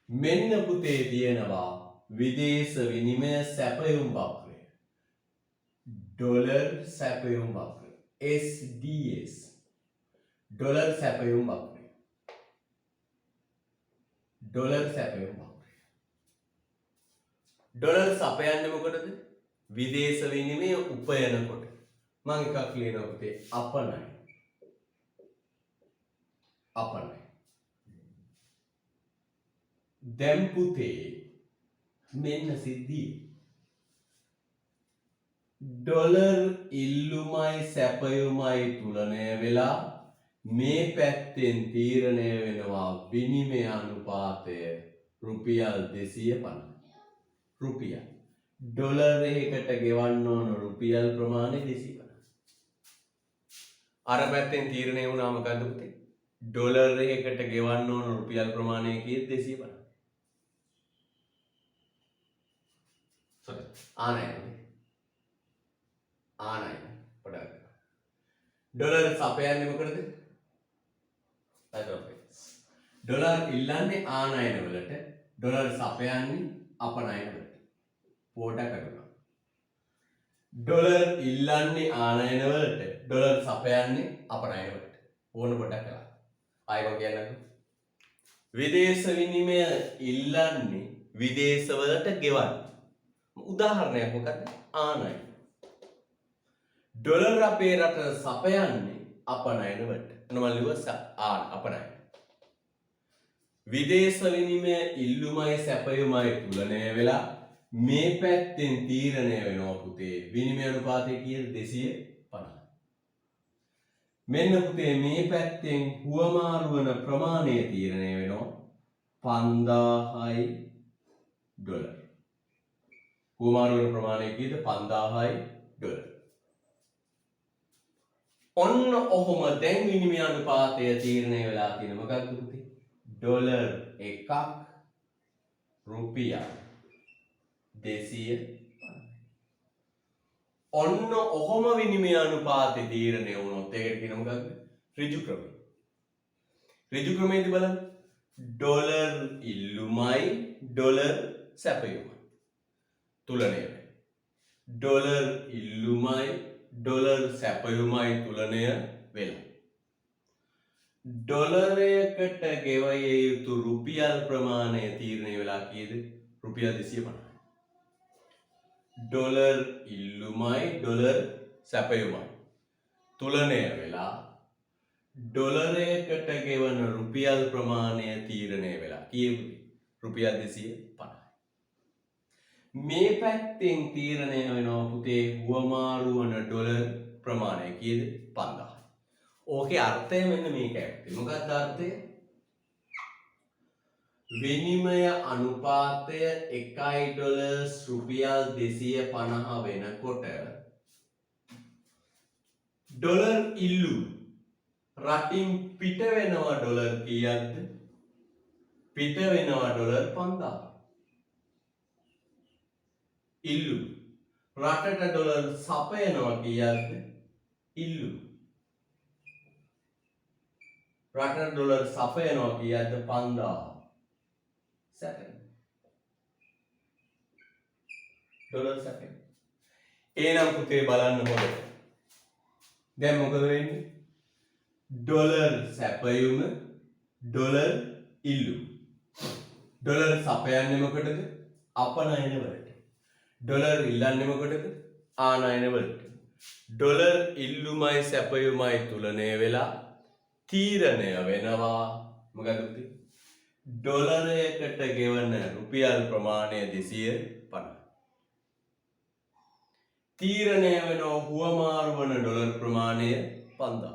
Speaker 1: මෙන්න පුතේ තියෙනවා විදේශ විනිමය සැපයුම් වක්‍රය. ඩොලර් සැපයුම් වක්‍රය. SDS. ඩොලර් සැපයුම් වක්‍රය. ඩොලර් සැපයුම් වක්‍රය. ඩොලර් සපයන්නේ මොකටද? විදේශ විනිමය උපයනකොට. මම එකක් ලියනවා පුතේ අපනයි. අපනයි. දැන් පුතේ මෙන්න සිද්ධිය. ඩොලර් ඉල්ලුමයි සැපයුමයි තුලනය වෙලා මේ පැත්තෙන් තීරණය වෙනවා විනිමය අනුපාතය රුපියල් 250. රුපියල් ඩොලර් එකකට ගෙවන්න ඕන රුපියල් ප්‍රමාණය 250. අර පැත්තෙන් තීරණය වුණා මොකද්ද පුතේ? ඩොලර් එකකට ගෙවන්න ඕන රුපියල් ප්‍රමාණය කීයද? 250. ආනයි පොඩක් ඩොලර් සපයන්නේ මොකටද? ඩොලර් ඉල්ලන්නේ ආනයන වලට, ඩොලර් සපයන්නේ අපනයන වලට. පොඩක් අඩුනවා. ඩොලර් ඉල්ලන්නේ ආනයන වලට, ඩොලර් සපයන්නේ අපනයන වලට. ඕන පොඩක් කළා. ආයෙ මම කියන්නම්කෝ. විදේශ විනිමය ඉල්ලන්නේ විදේශවලට ගෙවන්න. උදාහරණයක් මොකක්ද? ආනයි. ඩොලර් අපේ රට සපයන්නේ අපනයන වලට. මම ලිව්වා අපනයන. විදේශ විනිමය ඉල්ලුමයි සැපයුමයි තුලනය වෙලා මේ පැත්තෙන් තීරණය වෙනවා පුතේ විනිමය අනුපාතය කීයද? 250. මෙන්න පුතේ මේ පැත්තෙන් හුවමාරු වන ප්‍රමාණය තීරණය වෙනවා 5000යි ඩොලර්. හුවමාරු වන ප්‍රමාණය කීයද? 5000යි ඩොලර්. ඔන්න ඔහොම දැන් විනිමය අනුපාතය තීරණය වෙලා තියෙන මොකක්ද පුතේ? ඩොලර් 1ක් රුපියල් 250. ඔන්න ඔහොම විනිමය අනුපාතය තීරණය වුණොත් ඒකට කියන මොකක්ද? ඍජු ක්‍රමය. ඍජු ක්‍රමයේදී බලන්න ඩොලර් ඉල්ලුමයි ඩොලර් සැපයුමයි තුලනය වෙනවා. ඩොලර් ඉල්ලුමයි ඩොලර් සැපයුමයි තුලනය වෙලා. ඩොලරයකට ගෙවිය යුතු රුපියල් ප්‍රමාණය තීරණය වෙලා කීයද? රුපියල් 250. ඩොලර් ඉල්ලුමයි ඩොලර් සැපයුමයි තුලනය වෙලා ඩොලරයකට ගෙවන රුපියල් ප්‍රමාණය තීරණය වෙලා කීයද? රුපියල් 250. මේ පැත්තෙන් තීරණය වෙනවා පුතේ හුවමාරු වන ඩොලර් ප්‍රමාණය කීයද? 5000. ඕකේ අර්ථය මෙන්න මේකයි. මොකක්ද අර්ථය? විනිමය අනුපාතය 1 ඩොලර්ස් රුපියල් 250 වෙනකොට ඩොලර් ඉල්ලුම රටින් පිට වෙනවා ඩොලර් කීයක්ද? පිට වෙනවා ඩොලර් 5000. ඉල්ලුම රටට ඩොලර් සපයනවා කීයක්ද? ඉල්ලුම රටට ඩොලර් සපයනවා කීයක්ද? 5000. සැපෙන ඩොලර් සැපෙන. එහෙනම් පුතේ බලන්න හොඳට. දැන් මොකද වෙන්නේ? ඩොලර් සැපයුම ඩොලර් ඉල්ලුම. ඩොලර් සපයන්නේ මොකටද? අපනයන වලට. ඩොලර් ඉල්ලන්නේ මොකටද? ආනයන වලට. ඩොලර් ඉල්ලුමයි සැපයුමයි තුලනය වෙලා තීරණය වෙනවා මොකද පුතේ? ඩොලරයකට ගෙවන රුපියල් ප්‍රමාණය 250. තීරණය වෙනවා හුවමාරු වන ඩොලර් ප්‍රමාණය 5000.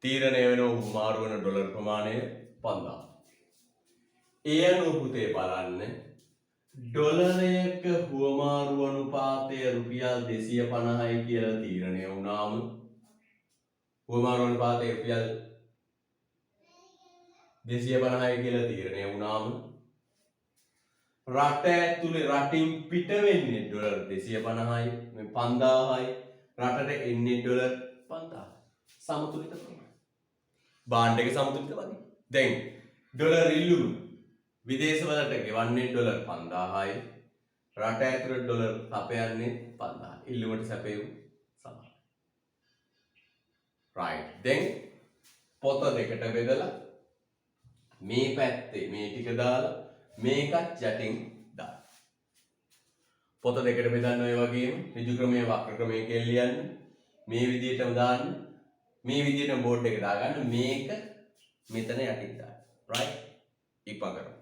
Speaker 1: තීරණය වෙනවා හුවමාරු වන ඩොලර් ප්‍රමාණය 5000. ඒ අනුව පුතේ බලන්න ඩොලරයක හුවමාරු අනුපාතය රුපියල් 250යි කියලා තීරණය වුණාම හුවමාරු අනුපාතය රුපියල් 250යි කියලා තීරණය වුණාම රට ඇතුලේ රටින් පිට වෙන්නේ ඩොලර් 250යි මේ 5000යි රටට එන්නේ ඩොලර් 5000. සමතුලිත ප්‍රමාණය. බාන්ඩ් එක සමතුලිත වගේ. දැන් ඩොලර් ඉල්ලුම විදේශ වලට ගෙවන්නේ ඩොලර් 5000යි රට ඇතුලේ ඩොලර් සපයන්නේ 5000. ඉල්ලුමට සැපයුම සමානයි. right. දැන් පොත දෙකට බෙදලා මේ පැත්තේ මේ ටික දාලා මේකත් යටින් දාන්න. පොත දෙකට බෙදන්න ඔය වගේම ඍජු ක්‍රමයේ වක්‍ර ක්‍රමයේ කියලා ලියන්න. මේ විදිහටම දාන්න. මේ විදිහටම බෝඩ් එක දාගන්න. මේක මෙතන යටින් දාන්න. right? ඉක්මන් කරමු.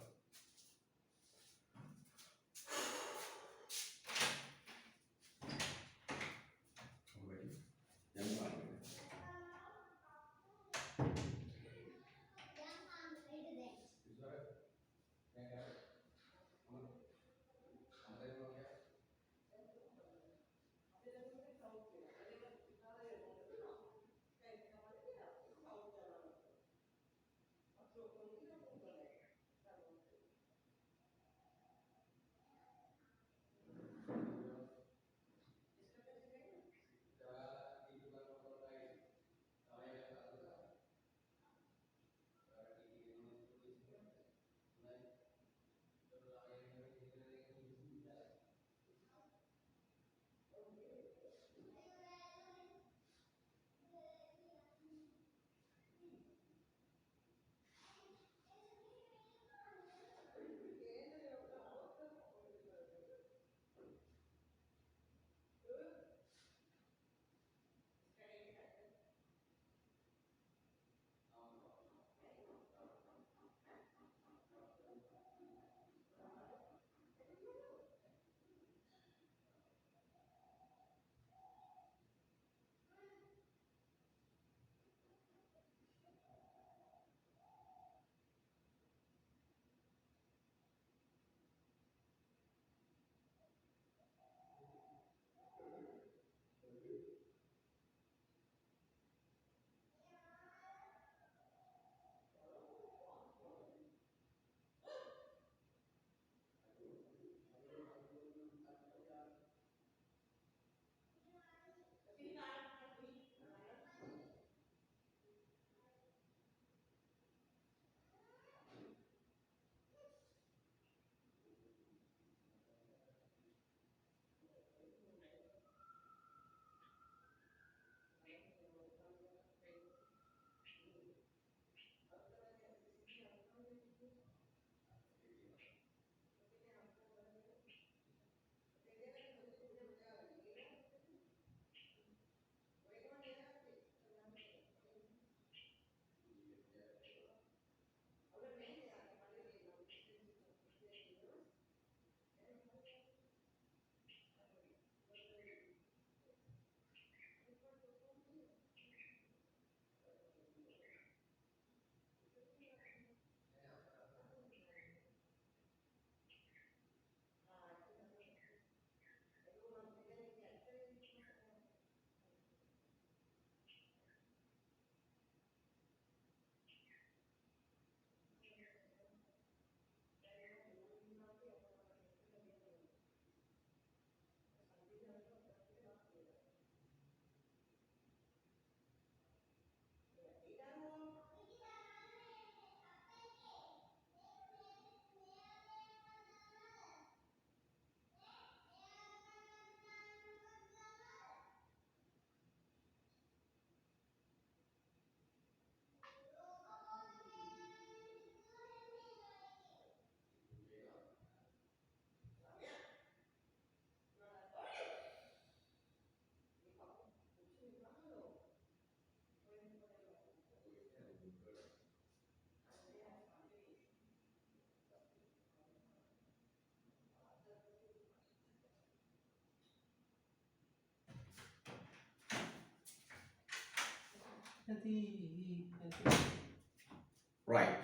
Speaker 1: right.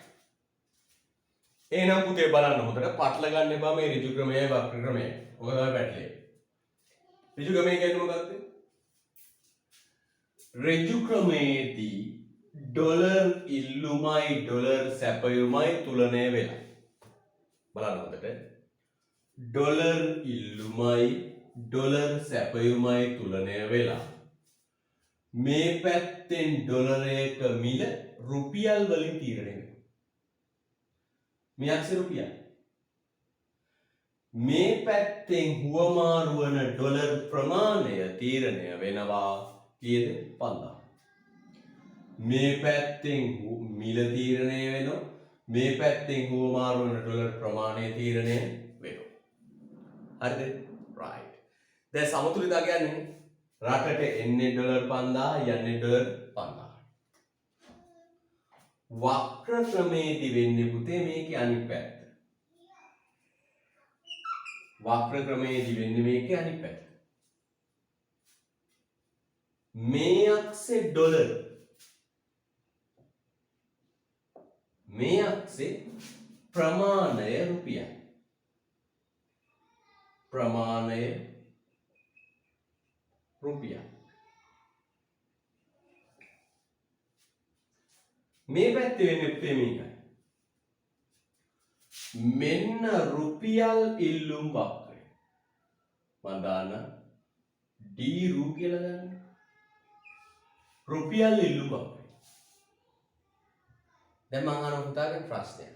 Speaker 1: එහෙනම් පුතේ බලන්න හොඳට පටල ගන්න එපා මේ ඍජු ක්‍රමයයි වක්‍ර ක්‍රමයයි. ඔක තමයි පැටලේ. ඍජු ක්‍රමය කියන්නේ මොකක්ද? ඍජු ක්‍රමයේදී ඩොලර් ඉල්ලුමයි ඩොලර් සැපයුමයි තුලනය වෙලා. බලන්න හොඳට. ඩොලර් ඉල්ලුමයි ඩොලර් සැපයුමයි තුලනය වෙලා. මේ පැත්තෙන් ඩොලරයක මිල රුපියල් වලින් තීරණය වෙනවා. මේ අක්ෂර රුපියල්. මේ පැත්තෙන් හුවමාරු වන ඩොලර් ප්‍රමාණය තීරණය වෙනවා කීයද? 5000. මේ පැත්තෙන් මිල තීරණය වෙනවා. මේ පැත්තෙන් හුවමාරු වන ඩොලර් ප්‍රමාණය තීරණය වෙනවා. හරිද? right. දැන් සමතුලිතතා කියන්නේ රටට එන්නේ ඩොලර් 5000 යන්නේ ඩොලර් 5000. වක්‍ර ක්‍රමයේදී වෙන්නේ පුතේ මේකේ අනිත් පැත්ත. වක්‍ර ක්‍රමයේදී වෙන්නේ මේකේ අනිත් පැත්ත. මේ අක්ෂේ ඩොලර්. මේ අක්ෂේ ප්‍රමාණය රුපියල්. ප්‍රමාණය රුපියල්. මේ පැත්තේ වෙන්නේ පුතේ මේකයි. මෙන්න රුපියල් ඉල්ලුම් වක්‍රය. මම දාන්න D රු කියලා දාන්න. රුපියල් ඉල්ලුම් වක්‍රය. දැන් මම අහන පුතාගෙන් ප්‍රශ්නයක්.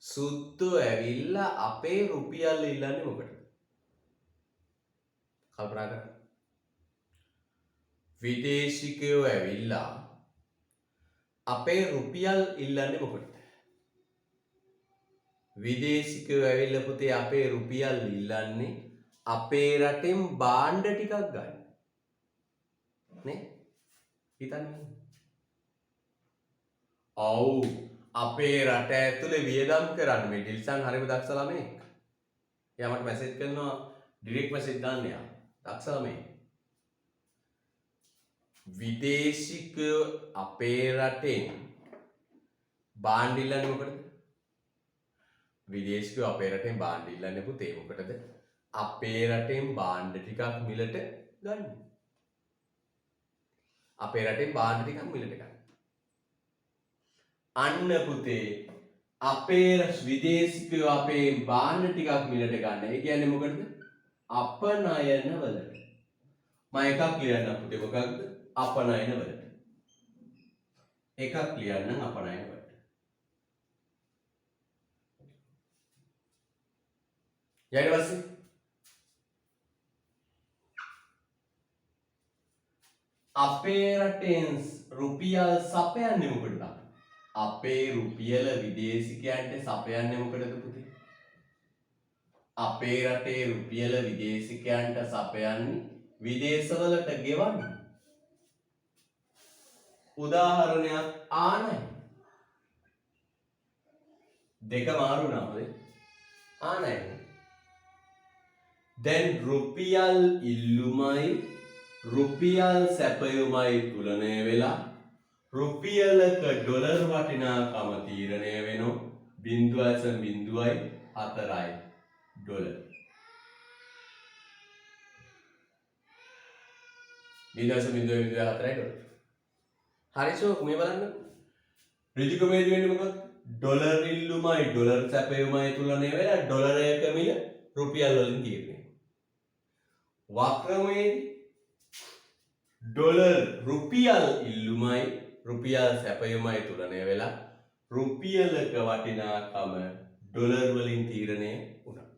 Speaker 1: සුද්දෝ ඇවිල්ලා අපේ රුපියල් ඉල්ලන්නේ මොකටද? කල්පනා කරන්න. විදේශිකයෝ ඇවිල්ලා අපේ රුපියල් ඉල්ලන්නේ මොකටද? විදේශිකයෝ ඇවිල්ලා පුතේ අපේ රුපියල් ඉල්ලන්නේ අපේ රටෙන් භාණ්ඩ ටිකක් ගන්න. නේ? හිතන්න. ඔව් අපේ රට ඇතුලේ වියදම් කරන්න මේ ඩිල්සන් හරිම දක්ෂ ළමෙක්. එයා මට මැසේජ් කරනවා ඩිරෙක්ට් මැසේජ් දාන්න යා. දක්ෂ ළමෙක්. විදේශිකයෝ අපේ රටෙන් භාණ්ඩ ඉල්ලන්නේ මොකටද? විදේශිකයෝ අපේ රටෙන් භාණ්ඩ ඉල්ලන්නේ පුතේ මොකටද? අපේ රටෙන් භාණ්ඩ ටිකක් මිලට ගන්න. අපේ රටෙන් භාණ්ඩ ටිකක් මිලට ගන්න. අන්න පුතේ අපේ විදේශිකයෝ අපේ භාණ්ඩ ටිකක් මිලට ගන්න. ඒ කියන්නේ මොකටද? අපනයන වලට. මම එකක් ලියන්න පුතේ මොකක්ද? අපනයන වලට. එකක් ලියන්න අපනයන වලට. ඊට පස්සේ අපේ රටෙන් රුපියල් සපයන්නේ මොකටද? අපේ රුපියල විදේශිකයන්ට සපයන්නේ මොකටද පුතේ? අපේ රටේ රුපියල විදේශිකයන්ට සපයන්නේ විදේශවලට ගෙවන්න. උදාහරණයක් ආනයි. දෙක මාරු නේද? ආනයි. දැන් රුපියල් ඉල්ලුමයි රුපියල් සැපයුමයි තුලනය වෙලා රුපියලක ඩොලර් වටිනාකම තීරණය වෙනවා 0.04යි ඩොලර්. 0.04යි ඩොලර්. හරිසෝ මේ බලන්න. ඍජු ක්‍රමයේදී වෙන්නේ මොකක්ද? ඩොලර් ඉල්ලුමයි ඩොලර් සැපයුමයි තුලනය වෙලා ඩොලරයක මිල රුපියල් වලින් තීරණය. වක්‍රමයේදී ඩොලර් රුපියල් ඉල්ලුමයි රුපියල් සැපයුමයි තුලනය වෙලා රුපියලක වටිනාකම ඩොලර් වලින් තීරණය වුණා.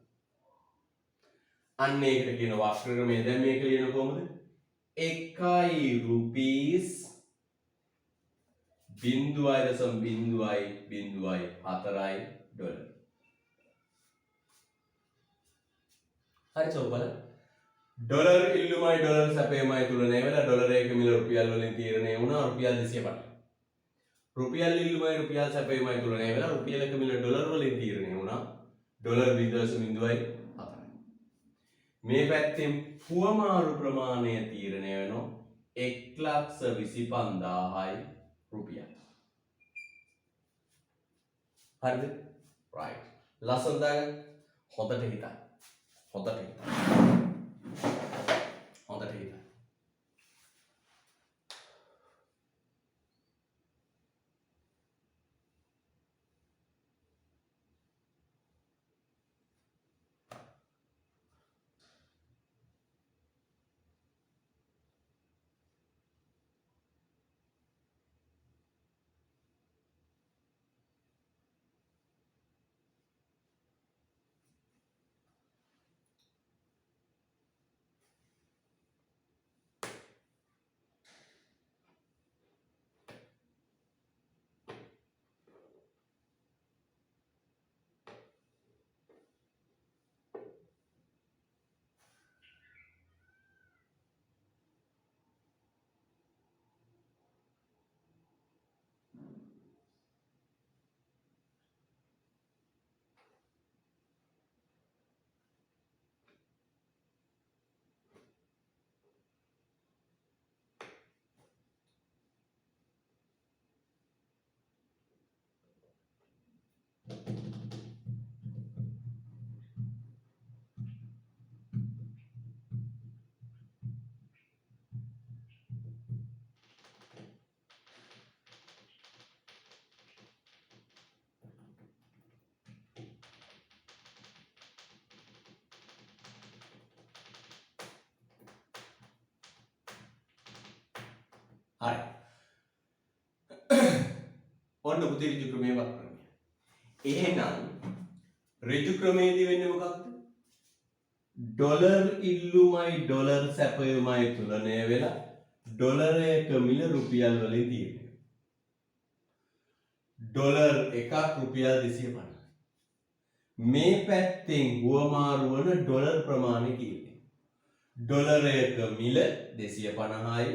Speaker 1: අන්න ඒකට කියන වක්‍ර ක්‍රමය. දැන් මේක ලියන කොහොමද? 1 රුපීස් 0.04යි ඩොලර්. හරි සෝබල. ඩොලර් ඉල්ලුමයි ඩොලර් සැපයුමයි තුලනය වෙලා ඩොලරයක මිල රුපියල් වලින් තීරණය වුණා රුපියල් 250. රුපියල් ඉල්ලුමයි රුපියල් සැපයුමයි තුලනය වෙලා රුපියලක මිල ඩොලර් වලින් තීරණය වුණා ඩොලර් 0.04. මේ පැත්තෙන් හුවමාරු ප්‍රමාණය තීරණය වෙනවා 1,25,000යි රුපියල්. හරිද? right. ලස්සනද? හොඳට හිතන්න. හොඳට හිතන්න. හොඳට හිතන්න. හරි. ඔන්න පුතේ ඍජු ක්‍රමයේ වක්‍රමය. එහෙනම් ඍජු ක්‍රමයේදී වෙන්නේ මොකක්ද? ඩොලර් ඉල්ලුමයි ඩොලර් සැපයුමයි තුලනය වෙලා ඩොලරයක මිල රුපියල් වලින් තියෙනවා. ඩොලර් එකක් රුපියල් 250. මේ පැත්තෙන් හුවමාරු වන ඩොලර් ප්‍රමාණය කීයද? ඩොලරයක මිල 250යි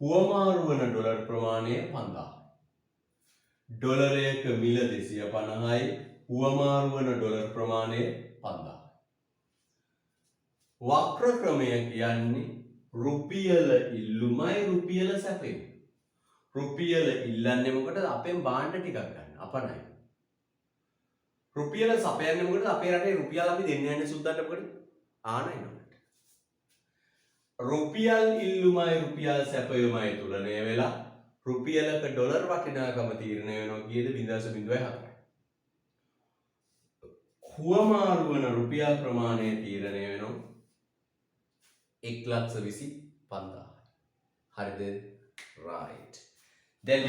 Speaker 1: හුවමාරු වන ඩොලර් ප්‍රමාණය 5000යි. ඩොලරයක මිල 250යි හුවමාරු වන ඩොලර් ප්‍රමාණය 5000යි. වක්‍ර ක්‍රමය කියන්නේ රුපියල ඉල්ලුමයි රුපියල සැපයුම. රුපියල ඉල්ලන්නේ මොකටද? අපෙන් භාණ්ඩ ටිකක් ගන්න. අපනයි. රුපියල සපයන්නේ මොකටද? අපේ රටේ රුපියල් අපි දෙන්නේ නැහැ සුද්දන්ට මොකටද? ආනයිනකට. රුපියල් ඉල්ලුමයි රුපියල් සැපයුමයි තුලනය වෙලා රුපියලක ඩොලර් වටිනාකම තීරණය වෙනවා කීයද? 0.04යි. හුවමාරු වන රුපියල් ප්‍රමාණය තීරණය වෙනවා 1,25,000. හරිද? right. දැන්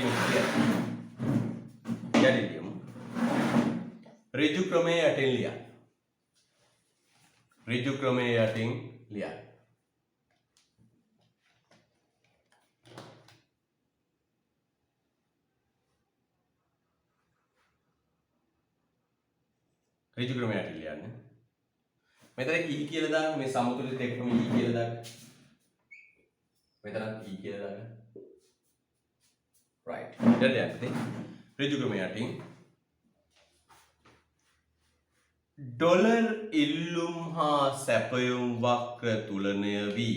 Speaker 1: ලියමු. ඍජු ක්‍රමයේ යටින් ලියන්න. ඍජු ක්‍රමයේ යටින් ලියන්න. ඍජු ක්‍රමයේ යටින් ලියන්න. මෙතන e කියලා දාන්න, මේ සමතුලිත එකම e කියලා දාන්න. මෙතන e කියලා දාන්න. right. දැන් යන්නේ ඍජු ක්‍රමයේ යටින් ඩොලර් ඉල්ලුම් හා සැපයුම් වක්‍ර තුලනය වී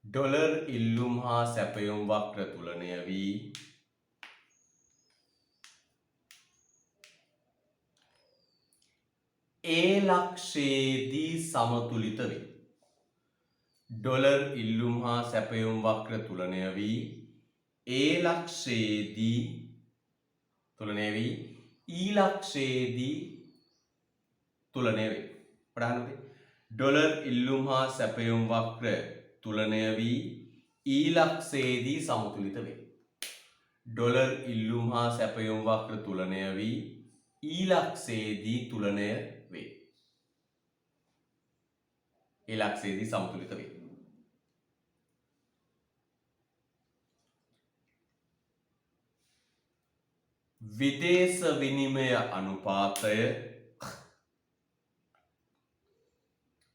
Speaker 1: ඩොලර් ඉල්ලුම් හා සැපයුම් වක්‍ර තුලනය වී ඒ ලක්ෂයේදී සමතුලිත වේ. ඩොලර් ඉල්ලුම් හා සැපයුම් වක්‍ර තුලනය වී ඒ ලක්ෂයේදී තුලනය වී ඊ ලක්ෂයේදී තුලනය වේ. පඩහනද? ඩොලර් ඉල්ලුම් හා සැපයුම් වක්‍ර තුලනය වී ඊ ලක්ෂයේදී සමතුලිත වේ. ඩොලර් ඉල්ලුම් හා සැපයුම් වක්‍ර තුලනය වී ඊ ලක්ෂයේදී තුලනය වේ. ඒ ලක්ෂයේදී සමතුලිත වේ. විදේශ විනිමය අනුපාතය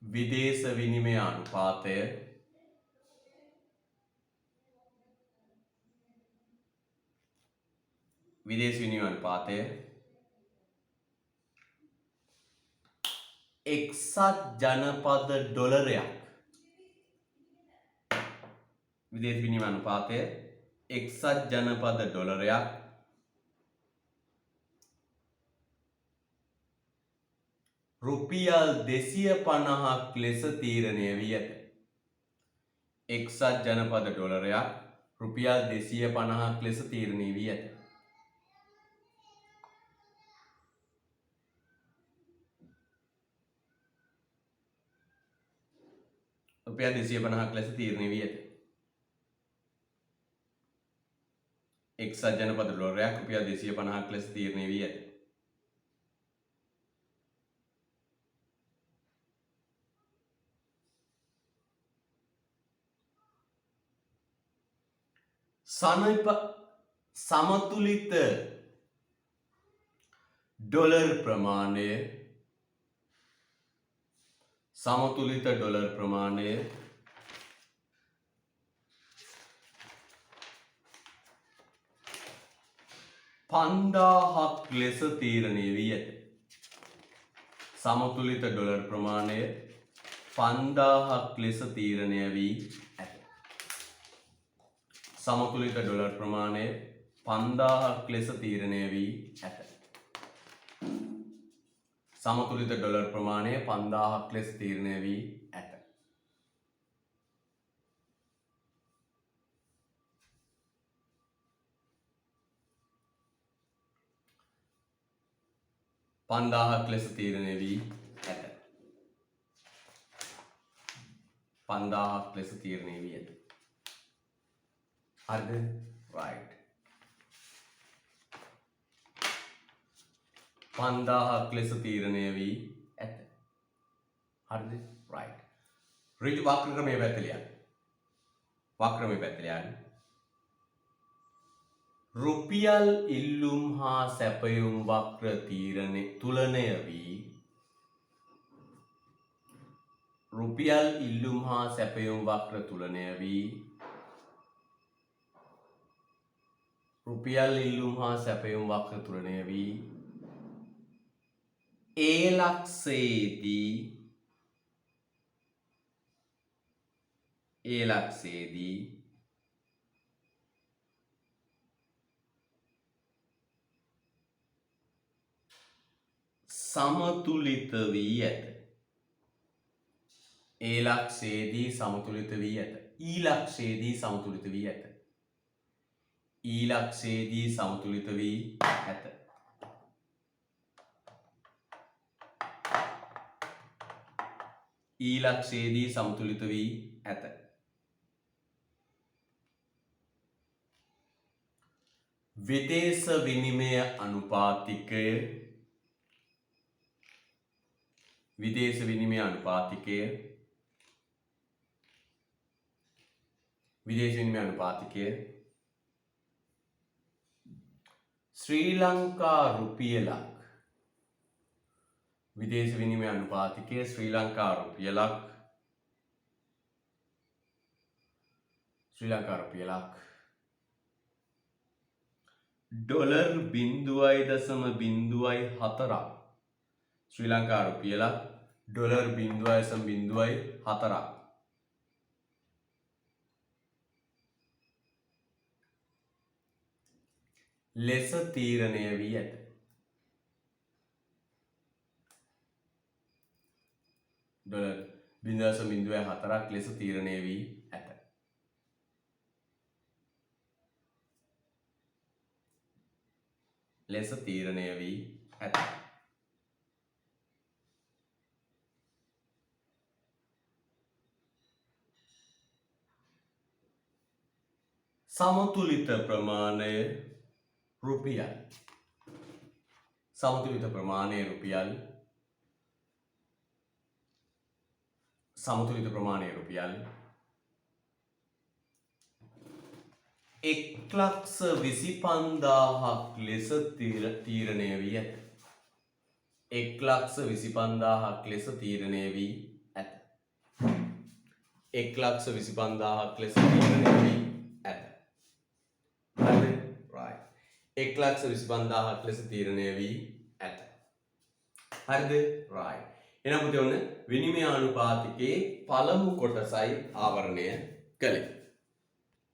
Speaker 1: විදේශ විනිමය අනුපාතය එක්සත් ජනපද ඩොලරයක් විදේශ විනිමය අනුපාතය එක්සත් ජනපද ඩොලරයක් රුපියල් 250ක් ලෙස තීරණය වී ඇත. එක්සත් ජනපද ඩොලරයක් රුපියල් 250ක් ලෙස තීරණය වී ඇත. රුපියල් 250ක් ලෙස තීරණය වී ඇත. එක්සත් ජනපද ඩොලරයක් රුපියල් 250ක් ලෙස තීරණය වී ඇත. සමතුලිත ඩොලර් ප්‍රමාණය $5000ක් ලෙස තීරණය වී ඇත. සමතුලිත ඩොලර් ප්‍රමාණය 5000ක් ලෙස තීරණය වී ඇත. සමතුලිත ඩොලර් ප්‍රමාණය 5000ක් ලෙස තීරණය වී ඇත. සමතුලිත ඩොලර් ප්‍රමාණය 5000ක් ලෙස තීරණය වී ඇත. $5000ක් ලෙස තීරණය වී ඇත. 5000ක් ලෙස තීරණය වී ඇත. හරිද? right. 5000ක් ලෙස තීරණය වී ඇත. හරිද? right. ඍජු වක්‍ර ක්‍රමයේ පැත්තලියන්. වක්‍රමයේ පැත්තලියන්. රුපියල් ඉල්ලුම් හා සැපයුම් වක්‍ර තුලනය වී රුපියල් ඉල්ලුම් හා සැපයුම් වක්‍ර තුලනය වී රුපියල් ඉල්ලුම් හා සැපයුම් වක්‍ර තුලනය වී ඒ ලක්ෂයේදී සමතුලිත වී ඇත. ඒ ලක්ෂයේදී සමතුලිත වී ඇත. ඊ ලක්ෂයේදී සමතුලිත වී ඇත. ඊ ලක්ෂයේදී සමතුලිත වී ඇත. ඊ ලක්ෂයේදී සමතුලිත වී ඇත. විදේශ විනිමය අනුපාතිකය ශ්‍රී ලංකා රුපියලක් විදේශ විනිමය අනුපාතිකය ශ්‍රී ලංකා රුපියලක් ඩොලර් 0.04ක් ශ්‍රී ලංකා රුපියලක් ඩොලර් 0.04ක් ලෙස තීරණය වී ඇත. ඩොලර් 0.04ක් ලෙස තීරණය වී ඇත. සමතුලිත ප්‍රමාණය රුපියල්. සමතුලිත ප්‍රමාණය රුපියල් 1,25,000ක් ලෙස තීරණය වී ඇත. 1,25,000ක් ලෙස තීරණය වී ඇත. 1,25,000ක් ලෙස තීරණය වී ඇත. හරිද? right. 1,25,000ක් ලෙස තීරණය වී ඇත. හරිද? right. එහෙනම් පුතේ ඔන්න විනිමයානුපාතිකයේ පළමු කොටසයි ආවරණය කළේ.